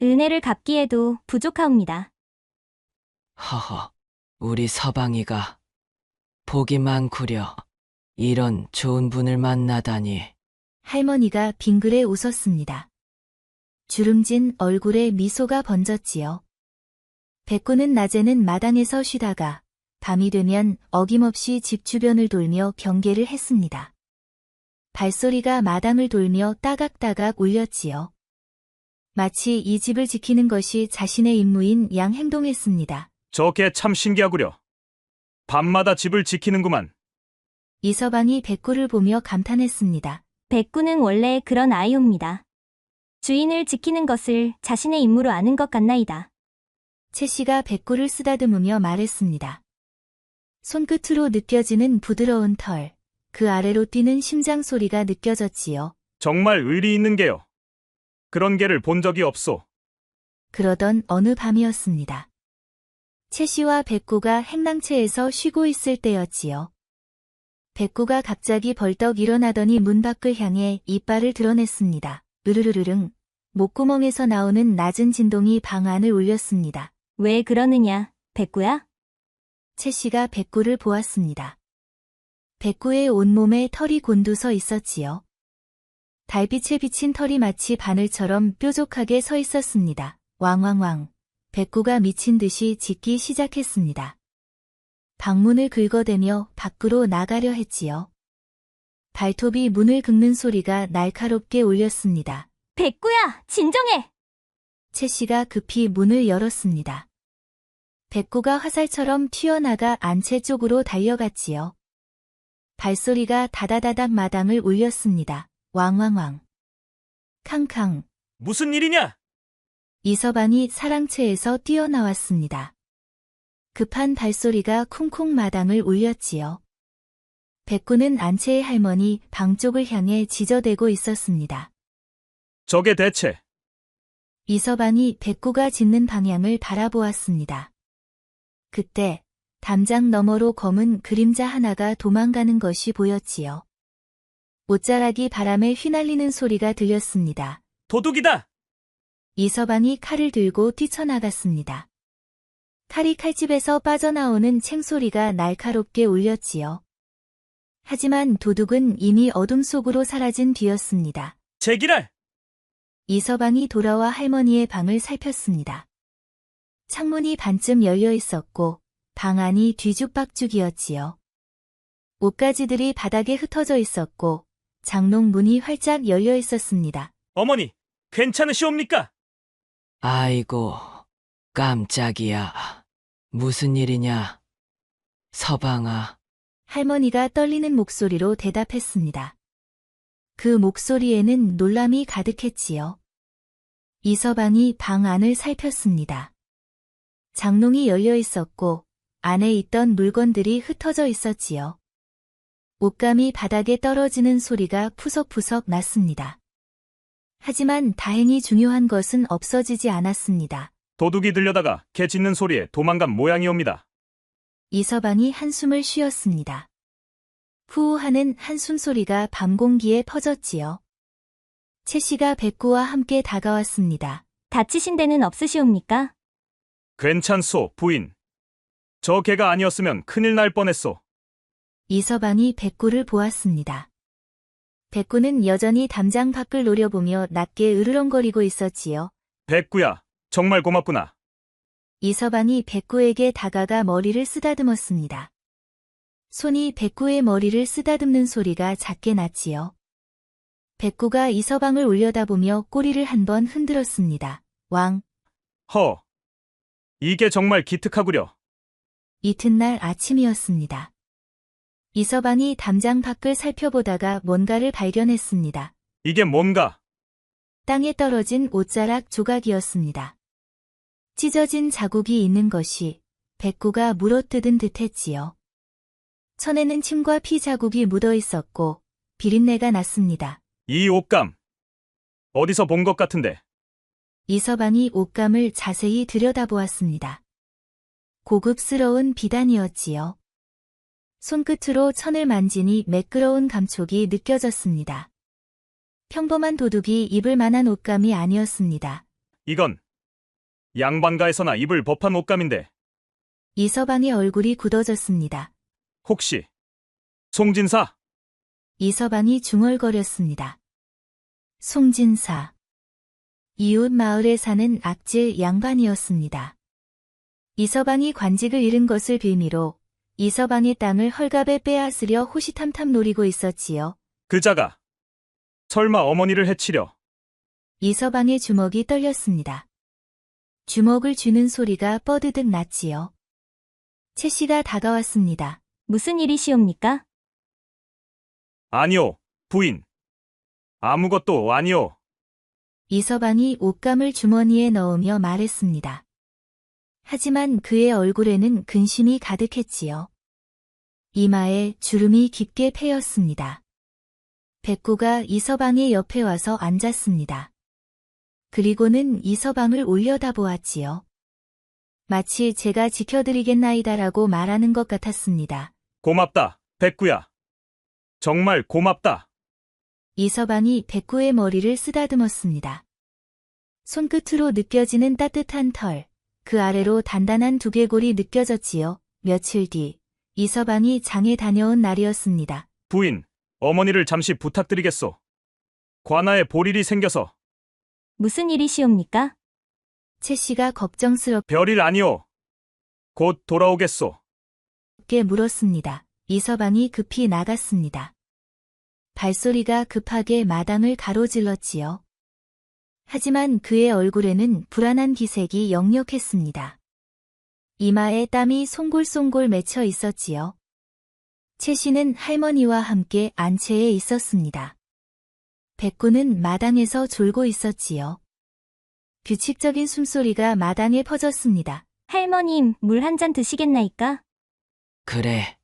S4: 은혜를 갚기에도 부족하옵니다.
S3: 허허, 우리 서방이가 복이 많구려. 이런 좋은 분을 만나다니.
S2: 할머니가 빙그레 웃었습니다. 주름진 얼굴에 미소가 번졌지요. 백구는 낮에는 마당에서 쉬다가 밤이 되면 어김없이 집 주변을 돌며 경계를 했습니다. 발소리가 마당을 돌며 따각따각 울렸지요. 마치 이 집을 지키는 것이 자신의 임무인 양 행동했습니다.
S10: 저 개 참 신기하구려. 밤마다 집을 지키는구만.
S2: 이서방이 백구를 보며 감탄했습니다.
S4: 백구는 원래 그런 아이옵니다. 주인을 지키는 것을 자신의 임무로 아는 것 같나이다.
S2: 채 씨가 백구를 쓰다듬으며 말했습니다. 손끝으로 느껴지는 부드러운 털, 그 아래로 뛰는 심장 소리가 느껴졌지요.
S10: 정말 의리 있는 개요. 그런 개를 본 적이 없소.
S2: 그러던 어느 밤이었습니다. 채 씨와 백구가 행랑채에서 쉬고 있을 때였지요. 백구가 갑자기 벌떡 일어나더니 문 밖을 향해 이빨을 드러냈습니다. 으르르르릉. 목구멍에서 나오는 낮은 진동이 방 안을 울렸습니다.
S4: 왜 그러느냐, 백구야?
S2: 채 씨가 백구를 보았습니다. 백구의 온몸에 털이 곤두서 있었지요. 달빛에 비친 털이 마치 바늘처럼 뾰족하게 서 있었습니다. 왕왕왕. 백구가 미친 듯이 짖기 시작했습니다. 방문을 긁어대며 밖으로 나가려 했지요. 발톱이 문을 긁는 소리가 날카롭게 울렸습니다.
S4: 백구야, 진정해!
S2: 채 씨가 급히 문을 열었습니다. 백구가 화살처럼 튀어나가 안채 쪽으로 달려갔지요. 발소리가 다다다닥 마당을 울렸습니다. 왕왕왕. 캉캉.
S10: 무슨 일이냐?
S2: 이서방이 사랑채에서 뛰어나왔습니다. 급한 발소리가 쿵쿵 마당을 울렸지요. 백구는 안채의 할머니 방 쪽을 향해 지저대고 있었습니다.
S10: 저게 대체
S2: 이서방이 백구가 짖는 방향을 바라보았습니다. 그때 담장 너머로 검은 그림자 하나가 도망가는 것이 보였지요. 옷자락이 바람에 휘날리는 소리가 들렸습니다.
S10: 도둑이다!
S2: 이서방이 칼을 들고 뛰쳐나갔습니다. 칼이 칼집에서 빠져나오는 챙소리가 날카롭게 울렸지요. 하지만 도둑은 이미 어둠 속으로 사라진 뒤였습니다.
S10: 제기랄!
S2: 이서방이 돌아와 할머니의 방을 살폈습니다. 창문이 반쯤 열려 있었고 방 안이 뒤죽박죽이었지요. 옷가지들이 바닥에 흩어져 있었고 장롱 문이 활짝 열려 있었습니다.
S10: 어머니, 괜찮으시옵니까?
S3: 아이고, 깜짝이야. 무슨 일이냐? 서방아,
S2: 할머니가 떨리는 목소리로 대답했습니다. 그 목소리에는 놀람이 가득했지요. 이서방이 방 안을 살폈습니다. 장롱이 열려 있었고 안에 있던 물건들이 흩어져 있었지요. 옷감이 바닥에 떨어지는 소리가 푸석푸석 났습니다. 하지만 다행히 중요한 것은 없어지지 않았습니다.
S10: 도둑이 들려다가 개 짖는 소리에 도망간 모양이옵니다.
S2: 이서방이 한숨을 쉬었습니다. 푸우 하는 한숨 소리가 밤 공기에 퍼졌지요. 채 씨가 백구와 함께 다가왔습니다.
S4: 다치신 데는 없으시옵니까?
S10: 괜찮소, 부인. 저 개가 아니었으면 큰일 날 뻔했소.
S2: 이서방이 백구를 보았습니다. 백구는 여전히 담장 밖을 노려보며 낮게 으르렁거리고 있었지요.
S10: 백구야, 정말 고맙구나.
S2: 이서방이 백구에게 다가가 머리를 쓰다듬었습니다. 손이 백구의 머리를 쓰다듬는 소리가 작게 났지요. 백구가 이서방을 올려다보며 꼬리를 한번 흔들었습니다. 왕.
S10: 허. 이게 정말 기특하구려.
S2: 이튿날 아침이었습니다. 이서방이 담장 밖을 살펴보다가 뭔가를 발견했습니다.
S10: 이게 뭔가?
S2: 땅에 떨어진 옷자락 조각이었습니다. 찢어진 자국이 있는 것이 백구가 물어뜯은 듯했지요. 천에는 침과 피 자국이 묻어 있었고 비린내가 났습니다.
S10: 이 옷감. 어디서 본 것 같은데.
S2: 이서방이 옷감을 자세히 들여다보았습니다. 고급스러운 비단이었지요. 손끝으로 천을 만지니 매끄러운 감촉이 느껴졌습니다. 평범한 도둑이 입을 만한 옷감이 아니었습니다.
S10: 이건 양반가에서나 입을 법한 옷감인데
S2: 이서방의 얼굴이 굳어졌습니다.
S10: 혹시 송진사?
S2: 이서방이 중얼거렸습니다. 송진사. 이웃 마을에 사는 악질 양반이었습니다. 이서방이 관직을 잃은 것을 빌미로 이서방의 땅을 헐값에 빼앗으려 호시탐탐 노리고 있었지요.
S10: 그자가 설마 어머니를 해치려?
S2: 이서방의 주먹이 떨렸습니다. 주먹을 쥐는 소리가 뻐드득 났지요. 채 씨가 다가왔습니다.
S4: 무슨 일이시옵니까?
S10: 아니요, 부인. 아무것도 아니요.
S2: 이서방이 옷감을 주머니에 넣으며 말했습니다. 하지만 그의 얼굴에는 근심이 가득했지요. 이마에 주름이 깊게 패였습니다. 백구가 이서방의 옆에 와서 앉았습니다. 그리고는 이서방을 올려다보았지요. 마치 제가 지켜드리겠나이다라고 말하는 것 같았습니다.
S10: 고맙다, 백구야. 정말 고맙다.
S2: 이서방이 백구의 머리를 쓰다듬었습니다. 손끝으로 느껴지는 따뜻한 털, 그 아래로 단단한 두개골이 느껴졌지요. 며칠 뒤, 이서방이 장에 다녀온 날이었습니다.
S10: 부인, 어머니를 잠시 부탁드리겠소. 관아에 볼일이 생겨서.
S4: 무슨 일이시옵니까?
S2: 채 씨가 걱정스럽게
S10: 별일 아니오. 곧 돌아오겠소.
S2: 물었습니다. 이서방이 급히 나갔습니다. 발소리가 급하게 마당을 가로질렀지요. 하지만 그의 얼굴에는 불안한 기색이 역력했습니다. 이마에 땀이 송골송골 맺혀 있었지요. 채 씨는 할머니와 함께 안채에 있었습니다. 백구는 마당에서 졸고 있었지요. 규칙적인 숨소리가 마당에 퍼졌습니다.
S4: 할머님, 물 한 잔 드시겠나이까?
S3: 그래.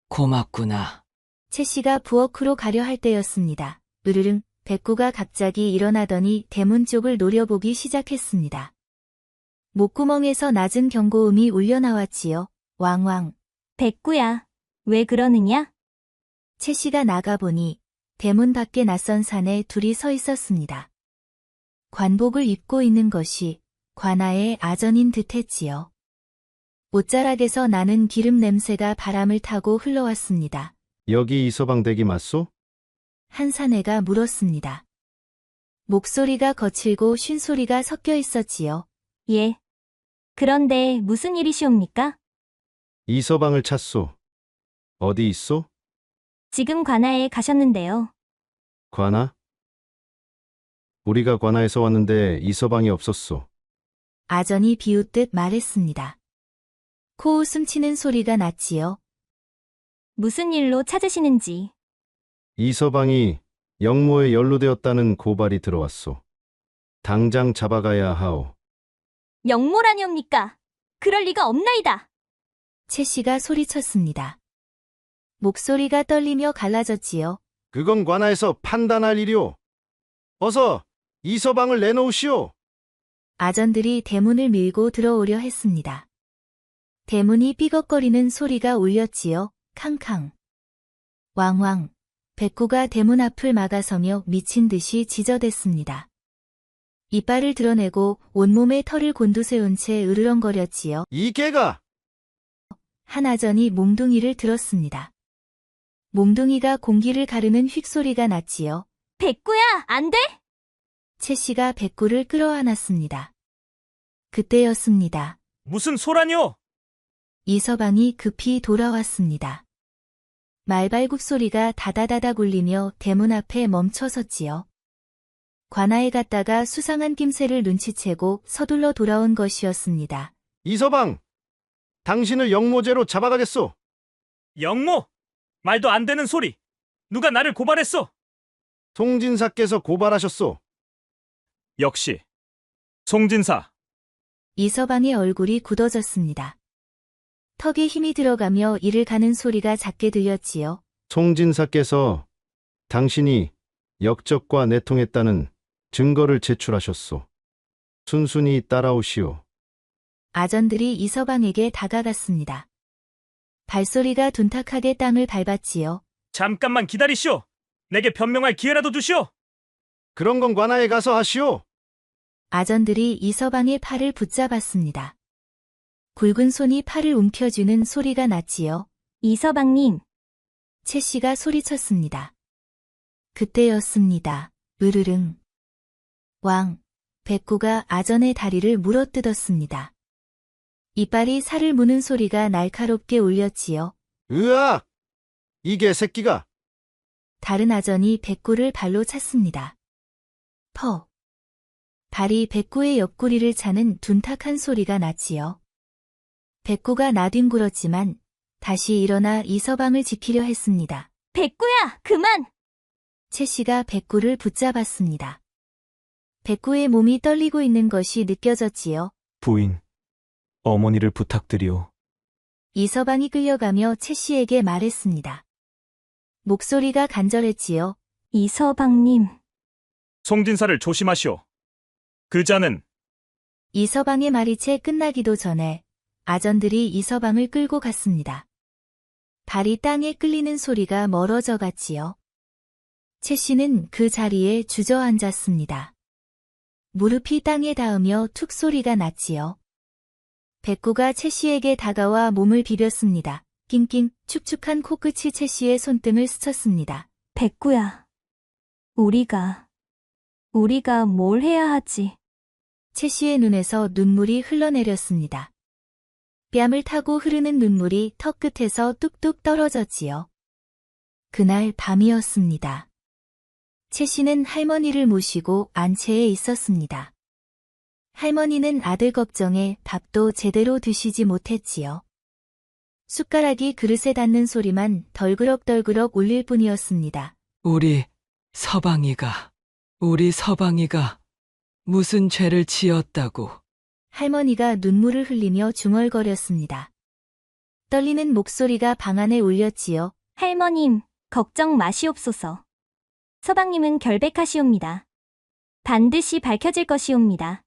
S3: 고맙구나.
S2: 채 씨가 부엌으로 가려 할 때였습니다. 으르릉, 백구가 갑자기 일어나더니 대문 쪽을 노려보기 시작했습니다. 목구멍에서 낮은 경고음이 울려 나왔지요. 왕왕.
S4: 백구야, 왜 그러느냐?
S2: 채 씨가 나가보니 대문 밖에 낯선 산에 둘이 서 있었습니다. 관복을 입고 있는 것이 관아의 아전인 듯했지요. 옷자락에서 나는 기름 냄새가 바람을 타고 흘러왔습니다.
S11: 여기 이서방 댁이 맞소?
S2: 한 사내가 물었습니다. 목소리가 거칠고 쉰소리가 섞여 있었지요.
S4: 예. 그런데 무슨 일이시옵니까?
S11: 이서방을 찾소. 어디 있소?
S4: 지금 관아에 가셨는데요.
S11: 관아? 우리가 관아에서 왔는데 이서방이 없었소.
S2: 아전이 비웃듯 말했습니다. 코웃음 치는 소리가 났지요.
S4: 무슨 일로 찾으시는지.
S11: 이서방이 영모에 연루되었다는 고발이 들어왔소. 당장 잡아가야 하오.
S4: 영모라니옵니까? 그럴 리가 없나이다.
S2: 채 씨가 소리쳤습니다. 목소리가 떨리며 갈라졌지요.
S11: 그건 관아에서 판단할 일이오. 어서 이서방을 내놓으시오.
S2: 아전들이 대문을 밀고 들어오려 했습니다. 대문이 삐걱거리는 소리가 울렸지요. 캉캉. 왕왕. 백구가 대문 앞을 막아서며 미친 듯이 지저댔습니다. 이빨을 드러내고 온몸에 털을 곤두세운 채 으르렁거렸지요.
S11: 이 개가!
S2: 한 아전이 몽둥이를 들었습니다. 몽둥이가 공기를 가르는 휙소리가 났지요.
S4: 백구야, 안 돼!
S2: 채 씨가 백구를 끌어안았습니다. 그때였습니다.
S10: 무슨 소란이오?
S2: 이서방이 급히 돌아왔습니다. 말발굽 소리가 다다다닥 울리며 대문 앞에 멈춰섰지요. 관아에 갔다가 수상한 낌새를 눈치채고 서둘러 돌아온 것이었습니다.
S11: 이서방! 당신을 영모죄로 잡아가겠소.
S10: 영모! 말도 안 되는 소리. 누가 나를 고발했어?
S11: 송진사께서 고발하셨소.
S10: 역시. 송진사.
S2: 이서방의 얼굴이 굳어졌습니다. 턱에 힘이 들어가며 이를 가는 소리가 작게 들렸지요.
S11: 송진사께서 당신이 역적과 내통했다는 증거를 제출하셨소. 순순히 따라오시오.
S2: 아전들이 이서방에게 다가갔습니다. 발소리가 둔탁하게 땅을 밟았지요.
S10: 잠깐만 기다리시오. 내게 변명할 기회라도 주시오.
S11: 그런 건 관아에 가서 하시오.
S2: 아전들이 이서방의 팔을 붙잡았습니다. 굵은 손이 팔을 움켜쥐는 소리가 났지요.
S4: 이서방님,
S2: 채 씨가 소리쳤습니다. 그때였습니다. 으르릉. 왕, 백구가 아전의 다리를 물어뜯었습니다. 이빨이 살을 무는 소리가 날카롭게 울렸지요.
S11: 으악! 이게 새끼가!
S2: 다른 아전이 백구를 발로 찼습니다. 퍼. 발이 백구의 옆구리를 차는 둔탁한 소리가 났지요. 백구가 나뒹굴었지만 다시 일어나 이서방을 지키려 했습니다.
S4: 백구야, 그만!
S2: 채 씨가 백구를 붙잡았습니다. 백구의 몸이 떨리고 있는 것이 느껴졌지요.
S6: 부인, 어머니를 부탁드리오.
S2: 이서방이 끌려가며 채 씨에게 말했습니다. 목소리가 간절했지요.
S4: 이서방님,
S10: 송진사를 조심하시오. 그 자는
S2: 이서방의 말이 채 끝나기도 전에 아전들이 이서방을 끌고 갔습니다. 발이 땅에 끌리는 소리가 멀어져 갔지요. 채 씨는 그 자리에 주저앉았습니다. 무릎이 땅에 닿으며 툭 소리가 났지요. 백구가 채 씨에게 다가와 몸을 비볐습니다. 낑낑 축축한 코끝이 채 씨의 손등을 스쳤습니다.
S4: 백구야. 우리가 뭘 해야 하지?
S2: 채 씨의 눈에서 눈물이 흘러내렸습니다. 뺨을 타고 흐르는 눈물이 턱 끝에서 뚝뚝 떨어졌지요. 그날 밤이었습니다. 채 씨는 할머니를 모시고 안채에 있었습니다. 할머니는 아들 걱정에 밥도 제대로 드시지 못했지요. 숟가락이 그릇에 닿는 소리만 덜그럭덜그럭 울릴 뿐이었습니다.
S3: 우리 우리 서방이가 무슨 죄를 지었다고.
S2: 할머니가 눈물을 흘리며 중얼거렸습니다. 떨리는 목소리가 방 안에 울렸지요.
S4: 할머님, 걱정 마시옵소서. 서방님은 결백하시옵니다. 반드시 밝혀질 것이옵니다.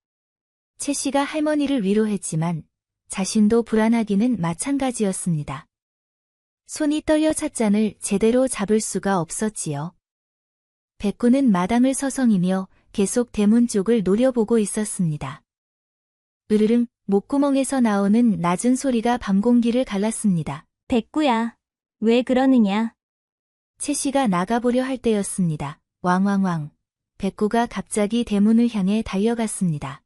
S2: 채 씨가 할머니를 위로했지만 자신도 불안하기는 마찬가지였습니다. 손이 떨려 찻잔을 제대로 잡을 수가 없었지요. 백구는 마당을 서성이며 계속 대문 쪽을 노려보고 있었습니다. 으르릉 목구멍에서 나오는 낮은 소리가 밤 공기를 갈랐습니다.
S4: 백구야, 왜 그러느냐?
S2: 채 씨가 나가보려 할 때였습니다. 왕왕왕. 백구가 갑자기 대문을 향해 달려갔습니다.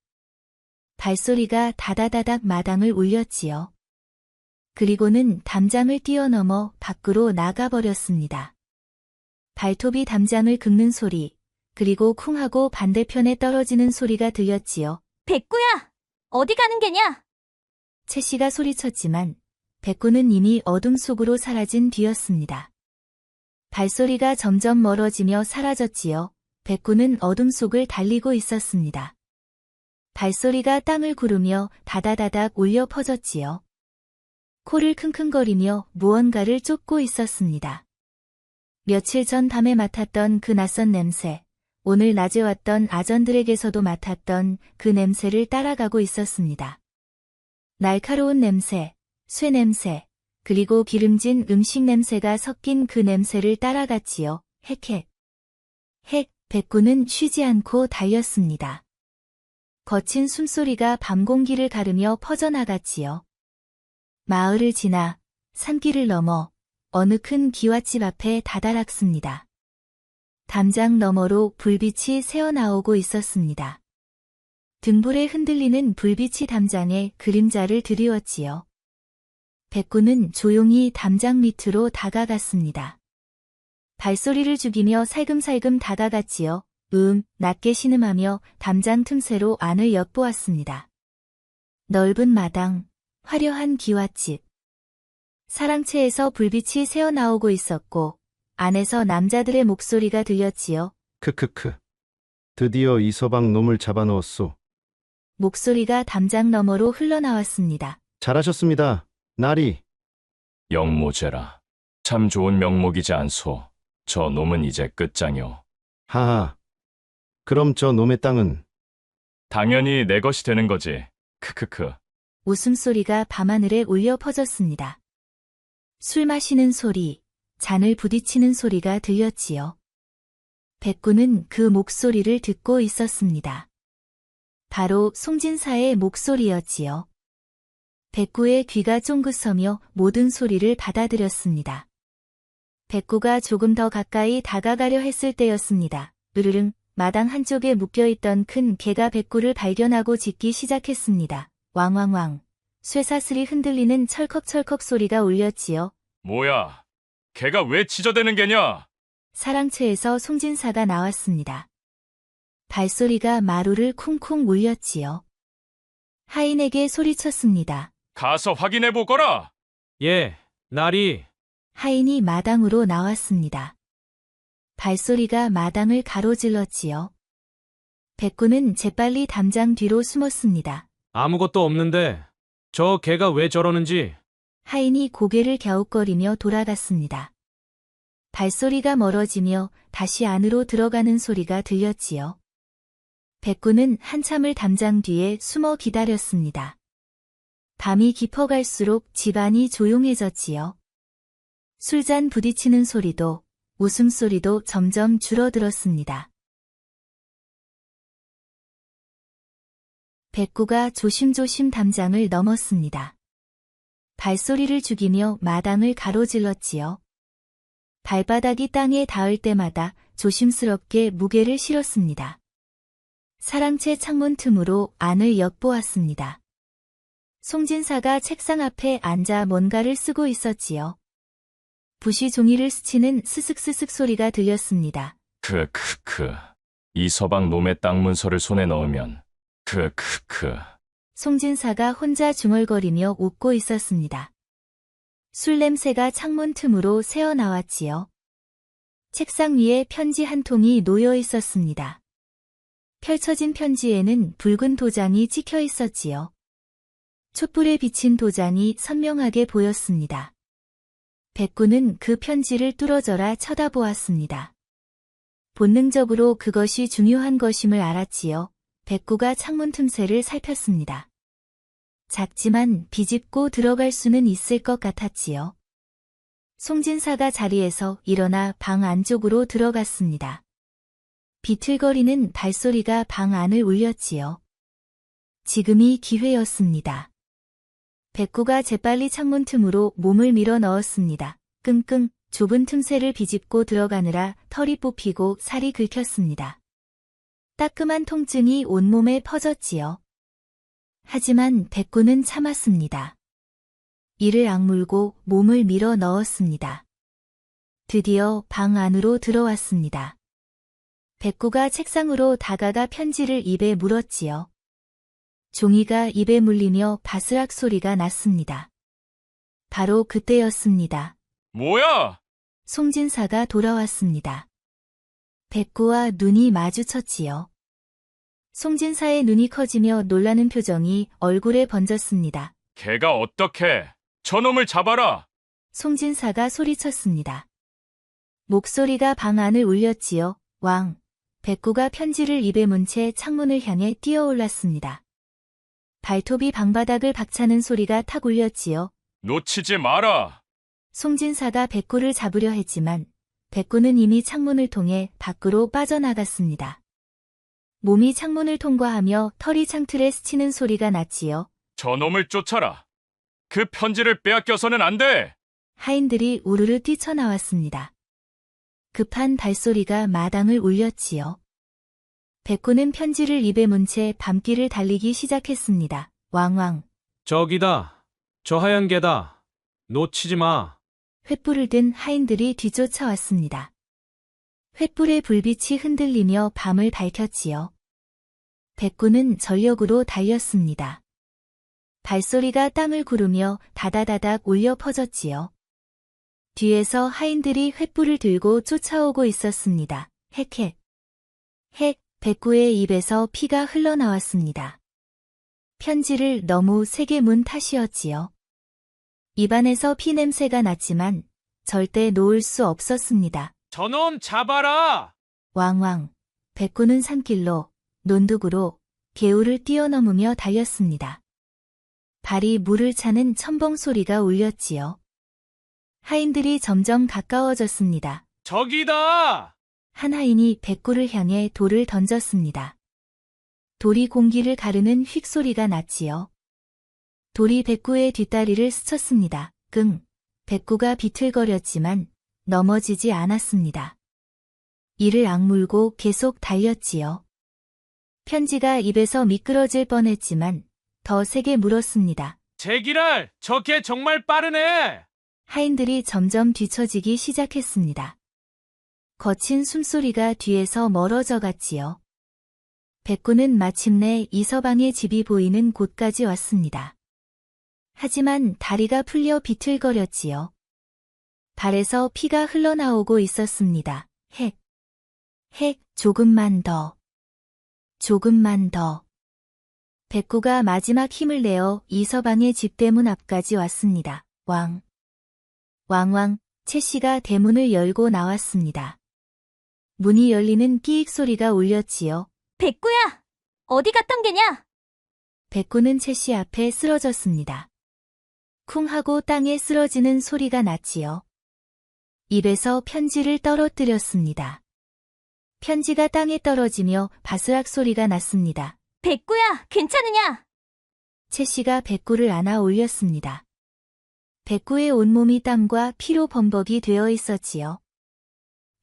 S2: 발소리가 다다다닥 마당을 울렸지요. 그리고는 담장을 뛰어넘어 밖으로 나가버렸습니다. 발톱이 담장을 긁는 소리, 그리고 쿵 하고 반대편에 떨어지는 소리가 들렸지요.
S4: 백구야! 어디 가는 게냐?
S2: 채 씨가 소리쳤지만 백구는 이미 어둠 속으로 사라진 뒤였습니다. 발소리가 점점 멀어지며 사라졌지요. 백구는 어둠 속을 달리고 있었습니다. 발소리가 땅을 구르며 다다다닥 울려 퍼졌지요. 코를 킁킁거리며 무언가를 쫓고 있었습니다. 며칠 전 밤에 맡았던 그 낯선 냄새, 오늘 낮에 왔던 아전들에게서도 맡았던 그 냄새를 따라가고 있었습니다. 날카로운 냄새, 쇠 냄새, 그리고 기름진 음식 냄새가 섞인 그 냄새를 따라갔지요. 헥헥. 헥, 백구는 쉬지 않고 달렸습니다. 거친 숨소리가 밤 공기를 가르며 퍼져나갔지요. 마을을 지나 산길을 넘어 어느 큰 기와집 앞에 다다랐습니다. 담장 너머로 불빛이 새어나오고 있었습니다. 등불에 흔들리는 불빛이 담장에 그림자를 드리웠지요. 백구는 조용히 담장 밑으로 다가갔습니다. 발소리를 죽이며 살금살금 다가갔지요. 낮게 신음하며 담장 틈새로 안을 엿보았습니다. 넓은 마당, 화려한 기와집. 사랑채에서 불빛이 새어나오고 있었고 안에서 남자들의 목소리가 들렸지요.
S11: 크크크. 드디어 이 서방 놈을 잡아넣었소.
S2: 목소리가 담장 너머로 흘러나왔습니다.
S11: 잘하셨습니다. 나리.
S10: 영모제라. 참 좋은 명목이지 않소. 저 놈은 이제 끝장이오.
S11: 하하. 그럼 저 놈의 땅은?
S10: 당연히 내 것이 되는 거지. 크크크.
S2: 웃음소리가 밤하늘에 울려 퍼졌습니다. 술 마시는 소리, 잔을 부딪히는 소리가 들렸지요. 백구는 그 목소리를 듣고 있었습니다. 바로 송진사의 목소리였지요. 백구의 귀가 쫑긋 서며 모든 소리를 받아들였습니다. 백구가 조금 더 가까이 다가가려 했을 때였습니다. 으르릉, 마당 한쪽에 묶여있던 큰 개가 백구를 발견하고 짖기 시작했습니다. 왕왕왕. 쇠사슬이 흔들리는 철컥철컥 소리가 울렸지요.
S10: 뭐야? 걔가 왜 짖어대는 게냐?
S2: 사랑채에서 송진사가 나왔습니다. 발소리가 마루를 쿵쿵 울렸지요. 하인에게 소리쳤습니다.
S10: 가서 확인해보거라!
S9: 예, 나리.
S2: 하인이 마당으로 나왔습니다. 발소리가 마당을 가로질렀지요. 백구는 재빨리 담장 뒤로 숨었습니다.
S9: 아무것도 없는데 저 개가 왜 저러는지.
S2: 하인이 고개를 갸웃거리며 돌아갔습니다. 발소리가 멀어지며 다시 안으로 들어가는 소리가 들렸지요. 백구는 한참을 담장 뒤에 숨어 기다렸습니다. 밤이 깊어갈수록 집안이 조용해졌지요. 술잔 부딪히는 소리도, 웃음소리도 점점 줄어들었습니다. 백구가 조심조심 담장을 넘었습니다. 발소리를 죽이며 마당을 가로질렀지요. 발바닥이 땅에 닿을 때마다 조심스럽게 무게를 실었습니다. 사랑채 창문 틈으로 안을 엿보았습니다. 송진사가 책상 앞에 앉아 뭔가를 쓰고 있었지요. 붓이 종이를 스치는 스슥스슥 소리가 들렸습니다.
S10: 크크크. 이 서방 놈의 땅 문서를 손에 넣으면 크크크.
S2: 송진사가 혼자 중얼거리며 웃고 있었습니다. 술 냄새가 창문 틈으로 새어나왔지요. 책상 위에 편지 한 통이 놓여 있었습니다. 펼쳐진 편지에는 붉은 도장이 찍혀 있었지요. 촛불에 비친 도장이 선명하게 보였습니다. 백구는 그 편지를 뚫어져라 쳐다보았습니다. 본능적으로 그것이 중요한 것임을 알았지요. 백구가 창문 틈새를 살폈습니다. 작지만 비집고 들어갈 수는 있을 것 같았지요. 송진사가 자리에서 일어나 방 안쪽으로 들어갔습니다. 비틀거리는 발소리가 방 안을 울렸지요. 지금이 기회였습니다. 백구가 재빨리 창문 틈으로 몸을 밀어 넣었습니다. 끙끙 좁은 틈새를 비집고 들어가느라 털이 뽑히고 살이 긁혔습니다. 따끔한 통증이 온몸에 퍼졌지요. 하지만 백구는 참았습니다. 이를 악물고 몸을 밀어 넣었습니다. 드디어 방 안으로 들어왔습니다. 백구가 책상으로 다가가 편지를 입에 물었지요. 종이가 입에 물리며 바스락 소리가 났습니다. 바로 그때였습니다.
S10: 뭐야?
S2: 송진사가 돌아왔습니다. 백구와 눈이 마주쳤지요. 송진사의 눈이 커지며 놀라는 표정이 얼굴에 번졌습니다.
S10: 걔가 어떻게? 저놈을 잡아라!
S2: 송진사가 소리쳤습니다. 목소리가 방 안을 울렸지요. 왕. 백구가 편지를 입에 문 채 창문을 향해 뛰어올랐습니다. 발톱이 방바닥을 박차는 소리가 탁 울렸지요.
S10: 놓치지 마라!
S2: 송진사가 백구를 잡으려 했지만 백구는 이미 창문을 통해 밖으로 빠져나갔습니다. 몸이 창문을 통과하며 털이 창틀에 스치는 소리가 났지요.
S10: 저놈을 쫓아라! 그 편지를 빼앗겨서는 안 돼!
S2: 하인들이 우르르 뛰쳐나왔습니다. 급한 발소리가 마당을 울렸지요. 백구는 편지를 입에 문 채 밤길을 달리기 시작했습니다. 왕왕.
S9: 저기다. 저 하얀 개다. 놓치지 마.
S2: 횃불을 든 하인들이 뒤쫓아왔습니다. 횃불의 불빛이 흔들리며 밤을 밝혔지요. 백구는 전력으로 달렸습니다. 발소리가 땅을 구르며 다다다닥 울려 퍼졌지요. 뒤에서 하인들이 횃불을 들고 쫓아오고 있었습니다. 헥헥. 헥, 백구의 입에서 피가 흘러나왔습니다. 편지를 너무 세게 문 탓이었지요. 입안에서 피 냄새가 났지만 절대 놓을 수 없었습니다.
S9: 저놈 잡아라!
S2: 왕왕. 백구는 산길로, 논둑으로, 개울을 뛰어넘으며 달렸습니다. 발이 물을 차는 첨벙 소리가 울렸지요. 하인들이 점점 가까워졌습니다.
S9: 저기다!
S2: 한 하인이 백구를 향해 돌을 던졌습니다. 돌이 공기를 가르는 휙 소리가 났지요. 돌이 백구의 뒷다리를 스쳤습니다. 끙. 백구가 비틀거렸지만 넘어지지 않았습니다. 이를 악물고 계속 달렸지요. 편지가 입에서 미끄러질 뻔했지만 더 세게 물었습니다.
S9: 제기랄! 저 개 정말 빠르네!
S2: 하인들이 점점 뒤처지기 시작했습니다. 거친 숨소리가 뒤에서 멀어져 갔지요. 백구는 마침내 이서방의 집이 보이는 곳까지 왔습니다. 하지만 다리가 풀려 비틀거렸지요. 발에서 피가 흘러나오고 있었습니다. 헥. 헥, 조금만 더. 조금만 더. 백구가 마지막 힘을 내어 이서방의 집 대문 앞까지 왔습니다. 왕. 왕왕, 채씨가 대문을 열고 나왔습니다. 문이 열리는 끼익 소리가 울렸지요.
S4: 백구야! 어디 갔던 게냐?
S2: 백구는 채씨 앞에 쓰러졌습니다. 쿵 하고 땅에 쓰러지는 소리가 났지요. 입에서 편지를 떨어뜨렸습니다. 편지가 땅에 떨어지며 바스락 소리가 났습니다.
S4: 백구야, 괜찮으냐?
S2: 채씨가 백구를 안아 올렸습니다. 백구의 온몸이 땀과 피로 범벅이 되어 있었지요.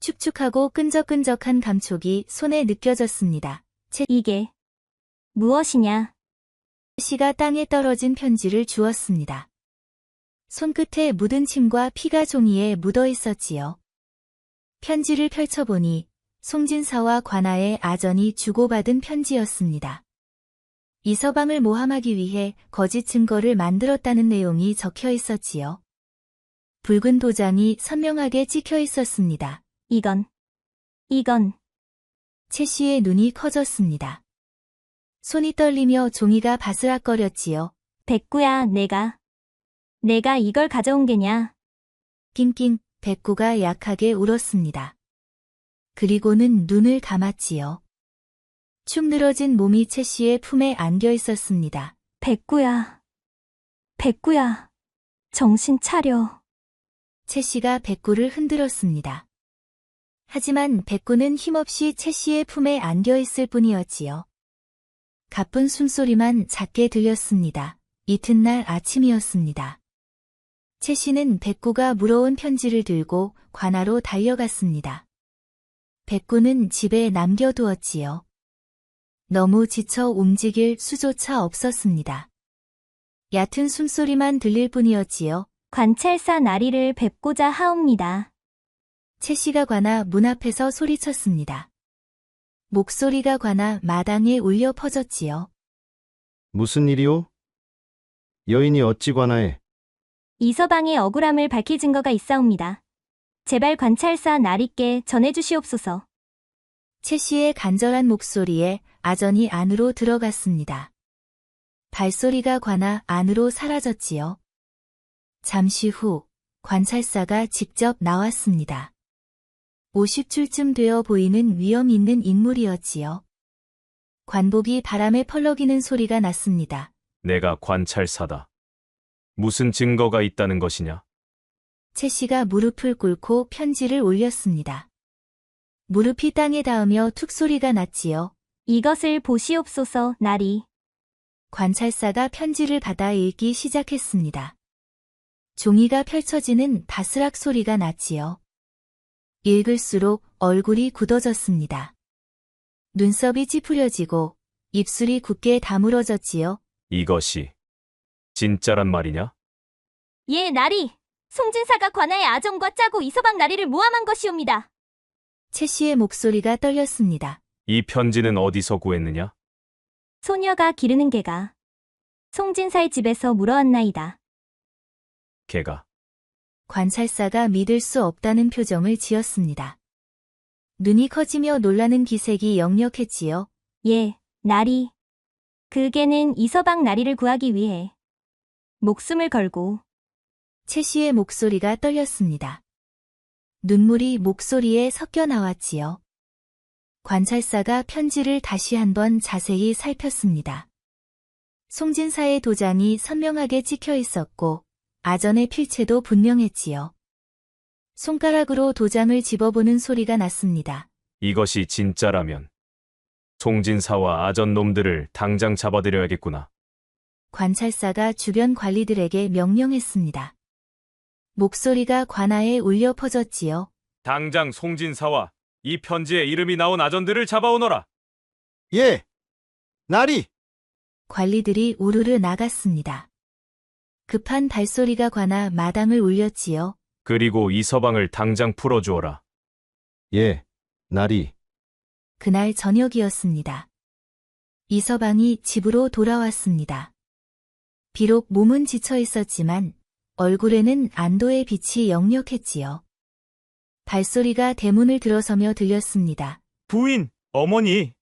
S2: 축축하고 끈적끈적한 감촉이 손에 느껴졌습니다.
S4: 이게 무엇이냐?
S2: 채씨가 땅에 떨어진 편지를 주었습니다. 손끝에 묻은 침과 피가 종이에 묻어 있었지요. 편지를 펼쳐보니 송진사와 관아의 아전이 주고받은 편지였습니다. 이서방을 모함하기 위해 거짓 증거를 만들었다는 내용이 적혀 있었지요. 붉은 도장이 선명하게 찍혀 있었습니다.
S4: 이건.
S2: 채 씨의 눈이 커졌습니다. 손이 떨리며 종이가 바스락거렸지요.
S4: 백구야, 내가 이걸 가져온 게냐?
S2: 낑낑 백구가 약하게 울었습니다. 그리고는 눈을 감았지요. 축 늘어진 몸이 채 씨의 품에 안겨 있었습니다.
S4: 백구야, 정신 차려.
S2: 채 씨가 백구를 흔들었습니다. 하지만 백구는 힘없이 채 씨의 품에 안겨 있을 뿐이었지요. 가쁜 숨소리만 작게 들렸습니다. 이튿날 아침이었습니다. 채 씨는 백구가 물어온 편지를 들고 관아로 달려갔습니다. 백구는 집에 남겨두었지요. 너무 지쳐 움직일 수조차 없었습니다. 얕은 숨소리만 들릴 뿐이었지요.
S4: 관찰사 나리를 뵙고자 하옵니다.
S2: 채 씨가 관아 문 앞에서 소리쳤습니다. 목소리가 관아 마당에 울려 퍼졌지요.
S11: 무슨 일이오? 여인이 어찌 관하에?
S4: 이서방의 억울함을 밝힐 증거가 있사옵니다. 제발 관찰사 나리께 전해주시옵소서.
S2: 채 씨의 간절한 목소리에 아전이 안으로 들어갔습니다. 발소리가 관아 안으로 사라졌지요. 잠시 후 관찰사가 직접 나왔습니다. 50출쯤 되어 보이는 위험 있는 인물이었지요. 관복이 바람에 펄럭이는 소리가 났습니다.
S10: 내가 관찰사다. 무슨 증거가 있다는 것이냐?
S2: 채 씨가 무릎을 꿇고 편지를 올렸습니다. 무릎이 땅에 닿으며 툭 소리가 났지요.
S4: 이것을 보시옵소서, 나리.
S2: 관찰사가 편지를 받아 읽기 시작했습니다. 종이가 펼쳐지는 바스락 소리가 났지요. 읽을수록 얼굴이 굳어졌습니다. 눈썹이 찌푸려지고 입술이 굳게 다물어졌지요.
S10: 이것이 진짜란 말이냐?
S4: 예, 나리. 송진사가 관아의 아정과 짜고 이서방 나리를 모함한 것이옵니다.
S2: 채 씨의 목소리가 떨렸습니다.
S10: 이 편지는 어디서 구했느냐?
S4: 소녀가 기르는 개가 송진사의 집에서 물어왔나이다.
S10: 개가.
S2: 관찰사가 믿을 수 없다는 표정을 지었습니다. 눈이 커지며 놀라는 기색이 역력했지요.
S4: 예, 나리. 그 개는 이서방 나리를 구하기 위해 목숨을 걸고.
S2: 채 씨의 목소리가 떨렸습니다. 눈물이 목소리에 섞여 나왔지요. 관찰사가 편지를 다시 한번 자세히 살폈습니다. 송진사의 도장이 선명하게 찍혀 있었고 아전의 필체도 분명했지요. 손가락으로 도장을 집어보는 소리가 났습니다.
S10: 이것이 진짜라면 송진사와 아전 놈들을 당장 잡아들여야겠구나.
S2: 관찰사가 주변 관리들에게 명령했습니다. 목소리가 관아에 울려 퍼졌지요.
S10: 당장 송진사와 이 편지에 이름이 나온 아전들을 잡아오너라.
S11: 예! 나리!
S2: 관리들이 우르르 나갔습니다. 급한 발소리가 관아 마당을 울렸지요.
S10: 그리고 이서방을 당장 풀어주어라.
S11: 예, 나리.
S2: 그날 저녁이었습니다. 이서방이 집으로 돌아왔습니다. 비록 몸은 지쳐 있었지만 얼굴에는 안도의 빛이 역력했지요. 발소리가 대문을 들어서며 들렸습니다.
S6: 부인, 어머니.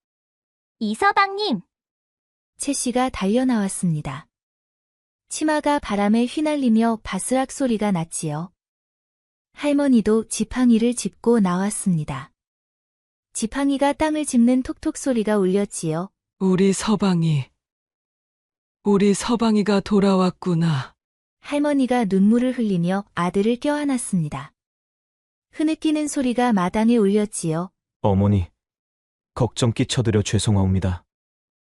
S4: 이서방님.
S2: 채 씨가 달려나왔습니다. 치마가 바람에 휘날리며 바스락 소리가 났지요. 할머니도 지팡이를 짚고 나왔습니다. 지팡이가 땅을 짚는 톡톡 소리가 울렸지요.
S3: 우리 서방이가 돌아왔구나.
S2: 할머니가 눈물을 흘리며 아들을 껴안았습니다. 흐느끼는 소리가 마당에 울렸지요.
S6: 어머니, 걱정 끼쳐드려 죄송하옵니다.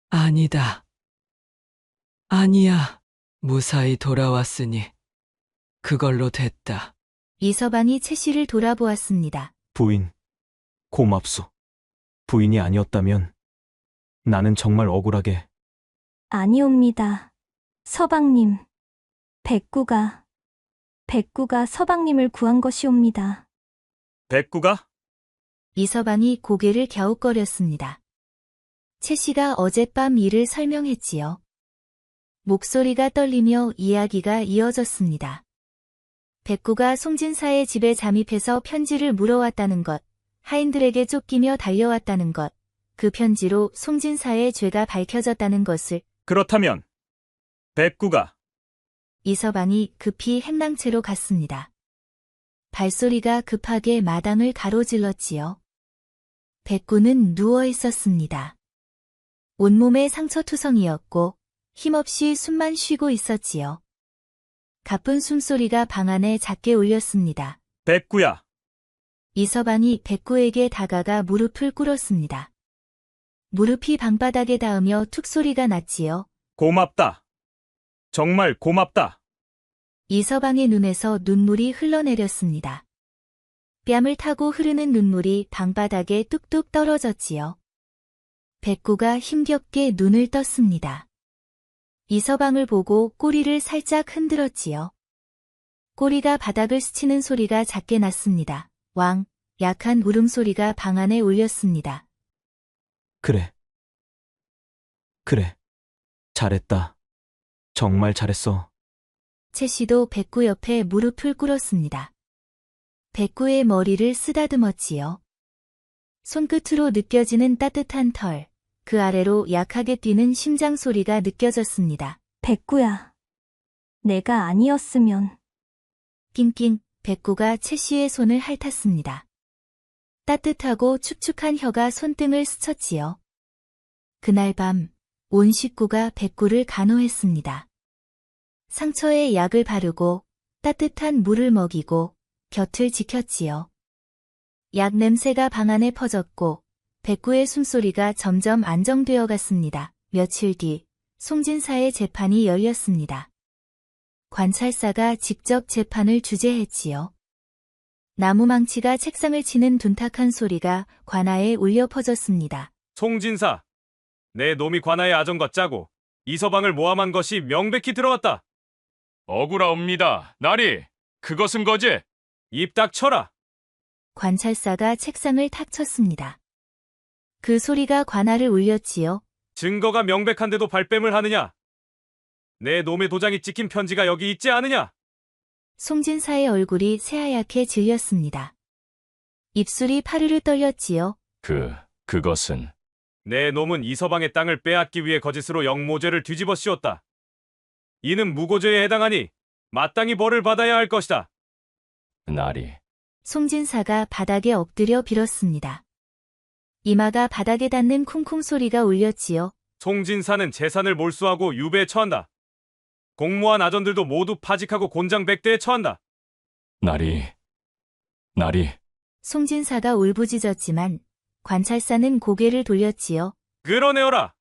S3: 아니다. 아니야. 무사히 돌아왔으니 그걸로 됐다.
S2: 이서방이 채 씨를 돌아보았습니다.
S6: 부인, 고맙소. 부인이 아니었다면 나는 정말 억울하게.
S4: 아니옵니다. 서방님. 백구가 서방님을 구한 것이옵니다.
S10: 백구가?
S2: 이서방이 고개를 갸웃거렸습니다. 채 씨가 어젯밤 일을 설명했지요. 목소리가 떨리며 이야기가 이어졌습니다. 백구가 송진사의 집에 잠입해서 편지를 물어왔다는 것, 하인들에게 쫓기며 달려왔다는 것, 그 편지로 송진사의 죄가 밝혀졌다는 것을
S10: 그렇다면 백구가
S2: 이서방이 급히 행랑채로 갔습니다. 발소리가 급하게 마당을 가로질렀지요. 백구는 누워 있었습니다. 온몸에 상처투성이었고 힘없이 숨만 쉬고 있었지요. 가쁜 숨소리가 방 안에 작게 울렸습니다.
S10: 백구야.
S2: 이서방이 백구에게 다가가 무릎을 꿇었습니다. 무릎이 방바닥에 닿으며 툭 소리가 났지요.
S10: 고맙다. 정말 고맙다.
S2: 이서방의 눈에서 눈물이 흘러내렸습니다. 뺨을 타고 흐르는 눈물이 방바닥에 뚝뚝 떨어졌지요. 백구가 힘겹게 눈을 떴습니다. 이서방을 보고 꼬리를 살짝 흔들었지요. 꼬리가 바닥을 스치는 소리가 작게 났습니다. 왕, 약한 울음소리가 방 안에 울렸습니다.
S6: 그래. 잘했다. 정말 잘했어.
S2: 채 씨도 백구 옆에 무릎을 꿇었습니다. 백구의 머리를 쓰다듬었지요. 손끝으로 느껴지는 따뜻한 털, 그 아래로 약하게 뛰는 심장 소리가 느껴졌습니다.
S4: 백구야. 내가 아니었으면.
S2: 낑낑, 백구가 채 씨의 손을 핥았습니다. 따뜻하고 축축한 혀가 손등을 스쳤지요. 그날 밤, 온 식구가 백구를 간호했습니다. 상처에 약을 바르고 따뜻한 물을 먹이고 곁을 지켰지요. 약 냄새가 방 안에 퍼졌고 백구의 숨소리가 점점 안정되어 갔습니다. 며칠 뒤 송진사의 재판이 열렸습니다. 관찰사가 직접 재판을 주재했지요. 나무망치가 책상을 치는 둔탁한 소리가 관아에 울려 퍼졌습니다.
S9: 송진사, 내 놈이 관아의 아정과 짜고 이서방을 모함한 것이 명백히 들어왔다.
S10: 억울하옵니다. 나리, 그것은 거지?
S9: 입 닥쳐라.
S2: 관찰사가 책상을 탁 쳤습니다. 그 소리가 관아를 울렸지요.
S9: 증거가 명백한데도 발뺌을 하느냐? 내 놈의 도장이 찍힌 편지가 여기 있지 않으냐?
S2: 송진사의 얼굴이 새하얗게 질렸습니다. 입술이 파르르 떨렸지요.
S10: 그것은
S9: 내 놈은 이서방의 땅을 빼앗기 위해 거짓으로 영모죄를 뒤집어 씌웠다. 이는 무고죄에 해당하니 마땅히 벌을 받아야 할 것이다.
S10: 나리.
S2: 송진사가 바닥에 엎드려 빌었습니다. 이마가 바닥에 닿는 쿵쿵 소리가 울렸지요.
S9: 송진사는 재산을 몰수하고 유배에 처한다. 공모한 아전들도 모두 파직하고 곤장 백대에 처한다.
S10: 나리.
S2: 송진사가 울부짖었지만 관찰사는 고개를 돌렸지요.
S9: 끌어내어라.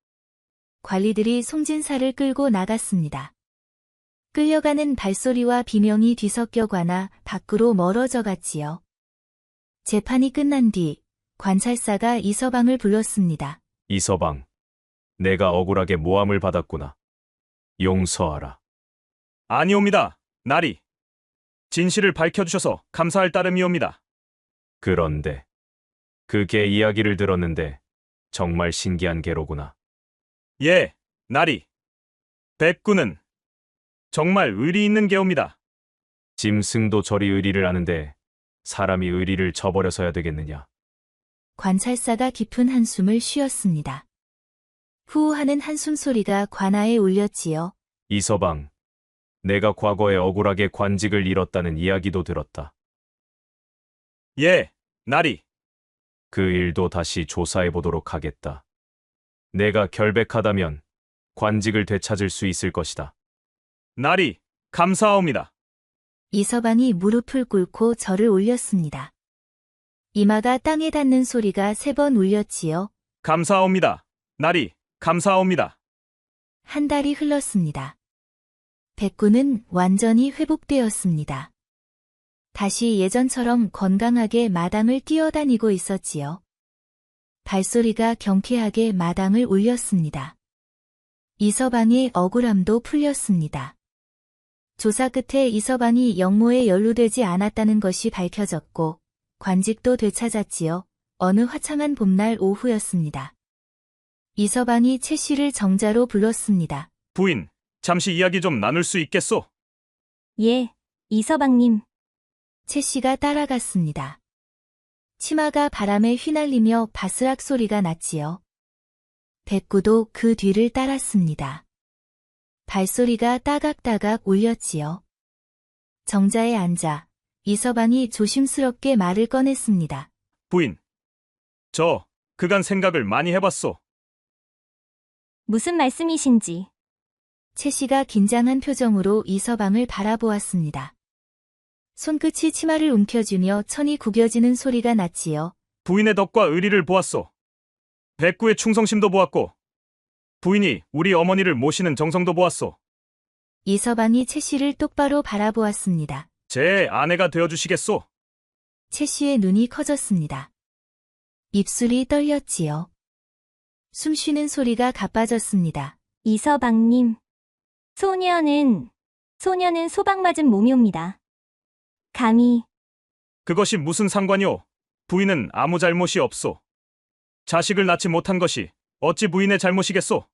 S2: 관리들이 송진사를 끌고 나갔습니다. 끌려가는 발소리와 비명이 뒤섞여 관아 밖으로 멀어져 갔지요. 재판이 끝난 뒤 관찰사가 이서방을 불렀습니다.
S6: 이서방, 내가 억울하게 모함을 받았구나. 용서하라.
S10: 아니옵니다. 나리. 진실을 밝혀주셔서 감사할 따름이옵니다.
S6: 그런데 그 개 이야기를 들었는데 정말 신기한 개로구나.
S10: 예, 나리. 백구는 정말 의리 있는 개옵니다.
S6: 짐승도 저리 의리를 아는데 사람이 의리를 저버려서야 되겠느냐.
S2: 관찰사가 깊은 한숨을 쉬었습니다. 후하는 한숨 소리가 관아에 울렸지요.
S6: 이서방, 내가 과거에 억울하게 관직을 잃었다는 이야기도 들었다.
S10: 예, 나리.
S6: 그 일도 다시 조사해 보도록 하겠다. 내가 결백하다면 관직을 되찾을 수 있을 것이다.
S10: 나리, 감사하옵니다.
S2: 이서방이 무릎을 꿇고 절을 올렸습니다. 이마가 땅에 닿는 소리가 3번 울렸지요.
S10: 감사합니다. 나리, 감사합니다.
S2: 한 달이 흘렀습니다. 백구는 완전히 회복되었습니다. 다시 예전처럼 건강하게 마당을 뛰어다니고 있었지요. 발소리가 경쾌하게 마당을 울렸습니다. 이서방의 억울함도 풀렸습니다. 조사 끝에 이서방이 영모에 연루되지 않았다는 것이 밝혀졌고 관직도 되찾았지요. 어느 화창한 봄날 오후였습니다. 이서방이 채 씨를 정자로 불렀습니다.
S10: 부인, 잠시 이야기 좀 나눌 수 있겠소?
S4: 예, 이서방님.
S2: 채씨가 따라갔습니다. 치마가 바람에 휘날리며 바스락 소리가 났지요. 백구도 그 뒤를 따랐습니다. 발소리가 따각따각 울렸지요. 정자에 앉아 이서방이 조심스럽게 말을 꺼냈습니다.
S10: 부인. 저 그간 생각을 많이 해봤소.
S4: 무슨 말씀이신지.
S2: 채씨가 긴장한 표정으로 이서방을 바라보았습니다. 손끝이 치마를 움켜쥐며 천이 구겨지는 소리가 났지요.
S10: 부인의 덕과 의리를 보았소. 백구의 충성심도 보았고 부인이 우리 어머니를 모시는 정성도 보았소.
S2: 이서방이 채씨를 똑바로 바라보았습니다.
S10: 제 아내가 되어주시겠소?
S2: 채씨의 눈이 커졌습니다. 입술이 떨렸지요. 숨쉬는 소리가 가빠졌습니다.
S4: 이서방님. 소녀는 소방 맞은 몸이옵니다. 감히
S10: 그것이 무슨 상관이오? 부인은 아무 잘못이 없소. 자식을 낳지 못한 것이 어찌 부인의 잘못이겠소?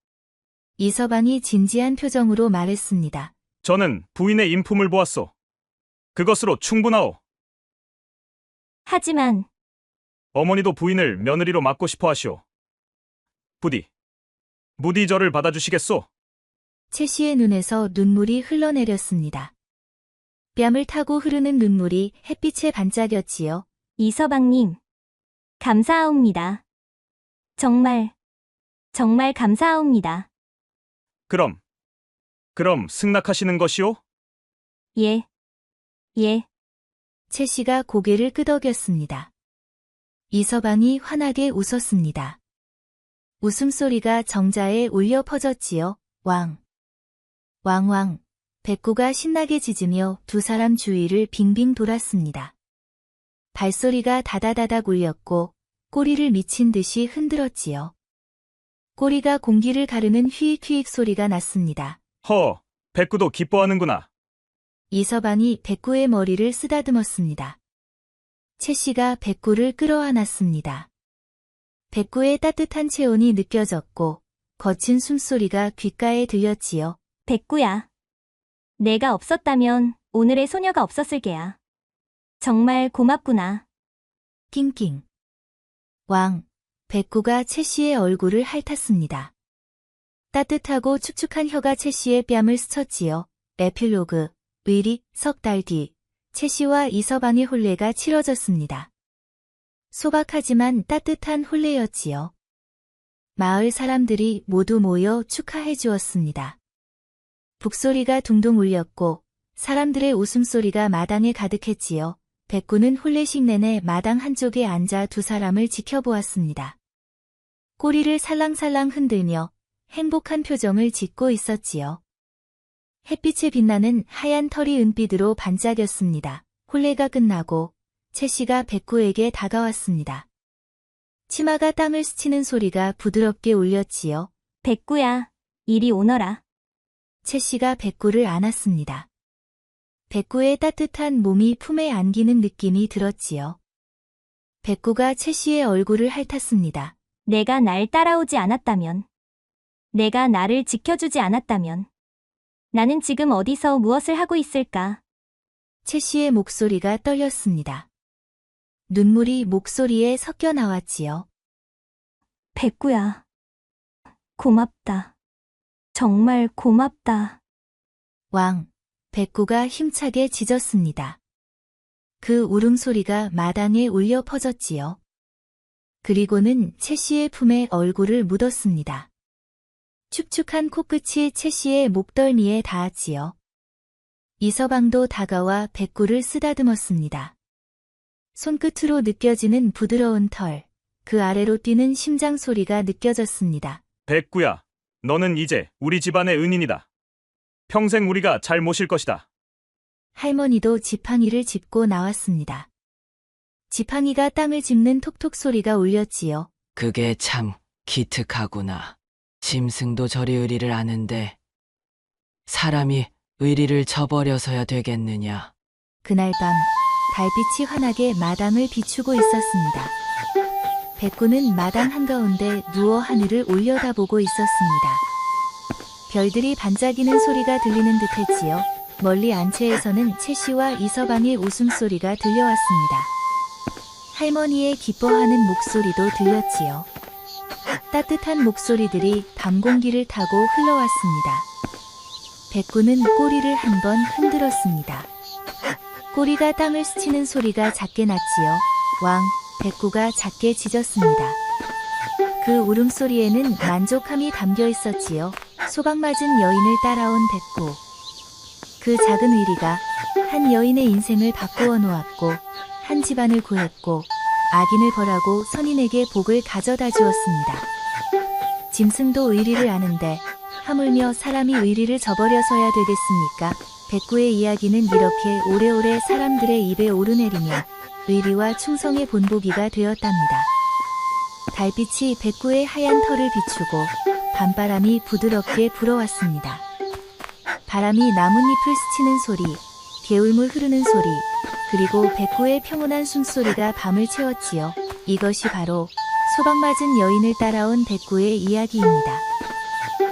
S2: 이서방이 진지한 표정으로 말했습니다.
S10: 저는 부인의 인품을 보았소. 그것으로 충분하오.
S4: 하지만
S10: 어머니도 부인을 며느리로 맡고 싶어 하시오. 부디 저를 받아주시겠소?
S2: 채씨의 눈에서 눈물이 흘러내렸습니다. 뺨을 타고 흐르는 눈물이 햇빛에 반짝였지요.
S4: 이서방님. 감사하옵니다. 정말 감사하옵니다.
S10: 그럼 승낙하시는 것이오?
S4: 예.
S2: 채씨가 고개를 끄덕였습니다. 이서방이 환하게 웃었습니다. 웃음소리가 정자에 울려 퍼졌지요. 왕왕. 백구가 신나게 짖으며 두 사람 주위를 빙빙 돌았습니다. 발소리가 다다다닥 울렸고 꼬리를 미친 듯이 흔들었지요. 꼬리가 공기를 가르는 휘익휘익 소리가 났습니다.
S10: 백구도 기뻐하는구나.
S2: 이서방이 백구의 머리를 쓰다듬었습니다. 채씨가 백구를 끌어안았습니다. 백구의 따뜻한 체온이 느껴졌고 거친 숨소리가 귓가에 들렸지요.
S4: 백구야. 내가 없었다면 오늘의 소녀가 없었을 게야. 정말 고맙구나.
S2: 낑낑. 백구가 채씨의 얼굴을 핥았습니다. 따뜻하고 축축한 혀가 채씨의 뺨을 스쳤지요. 에필로그. 의리, 석 달 뒤, 채씨와 이서방의 혼례가 치러졌습니다. 소박하지만 따뜻한 혼례였지요. 마을 사람들이 모두 모여 축하해 주었습니다. 북소리가 둥둥 울렸고 사람들의 웃음소리가 마당에 가득했지요. 백구는 혼례식 내내 마당 한쪽에 앉아 두 사람을 지켜보았습니다. 꼬리를 살랑살랑 흔들며 행복한 표정을 짓고 있었지요. 햇빛에 빛나는 하얀 털이 은빛으로 반짝였습니다. 혼례가 끝나고 채씨가 백구에게 다가왔습니다. 치마가 땅을 스치는 소리가 부드럽게 울렸지요.
S4: 백구야, 이리 오너라.
S2: 채씨가 백구를 안았습니다. 백구의 따뜻한 몸이 품에 안기는 느낌이 들었지요. 백구가 채씨의 얼굴을 핥았습니다.
S4: 내가 날 따라오지 않았다면, 내가 나를 지켜주지 않았다면, 나는 지금 어디서 무엇을 하고 있을까?
S2: 채씨의 목소리가 떨렸습니다. 눈물이 목소리에 섞여 나왔지요.
S4: 백구야. 고맙다. 정말 고맙다.
S2: 백구가 힘차게 짖었습니다. 그 울음소리가 마당에 울려 퍼졌지요. 그리고는 채씨의 품에 얼굴을 묻었습니다. 축축한 코끝이 채씨의 목덜미에 닿았지요. 이서방도 다가와 백구를 쓰다듬었습니다. 손끝으로 느껴지는 부드러운 털, 그 아래로 뛰는 심장 소리가 느껴졌습니다.
S10: 백구야, 너는 이제 우리 집안의 은인이다. 평생 우리가 잘 모실 것이다.
S2: 할머니도 지팡이를 짚고 나왔습니다. 지팡이가 땅을 짚는 톡톡 소리가 울렸지요.
S3: 그게 참 기특하구나. 짐승도 저리 의리를 아는데 사람이 의리를 저버려서야 되겠느냐.
S2: 그날 밤 달빛이 환하게 마당을 비추고 있었습니다. 백구는 마당 한가운데 누워 하늘을 올려다보고 있었습니다. 별들이 반짝이는 소리가 들리는 듯했지요. 멀리 안채에서는 채 씨와 이서방의 웃음소리가 들려왔습니다. 할머니의 기뻐하는 목소리도 들렸지요. 따뜻한 목소리들이 밤 공기를 타고 흘러왔습니다. 백구는 꼬리를 한번 흔들었습니다. 꼬리가 땅을 스치는 소리가 작게 났지요. 왕, 백구가 작게 짖었습니다. 그 울음소리에는 만족함이 담겨 있었지요. 소방맞은 여인을 따라온 백구. 그 작은 의리가 한 여인의 인생을 바꾸어 놓았고 한 집안을 구했고 악인을 벌하고 선인에게 복을 가져다 주었습니다. 짐승도 의리를 아는데 하물며 사람이 의리를 저버려서야 되겠습니까? 백구의 이야기는 이렇게 오래오래 사람들의 입에 오르내리며 의리와 충성의 본보기가 되었답니다. 달빛이 백구의 하얀 털을 비추고 밤바람이 부드럽게 불어왔습니다. 바람이 나뭇잎을 스치는 소리, 개울물 흐르는 소리, 그리고 백구의 평온한 숨소리가 밤을 채웠지요. 이것이 바로 소방맞은 여인을 따라온 백구의 이야기입니다.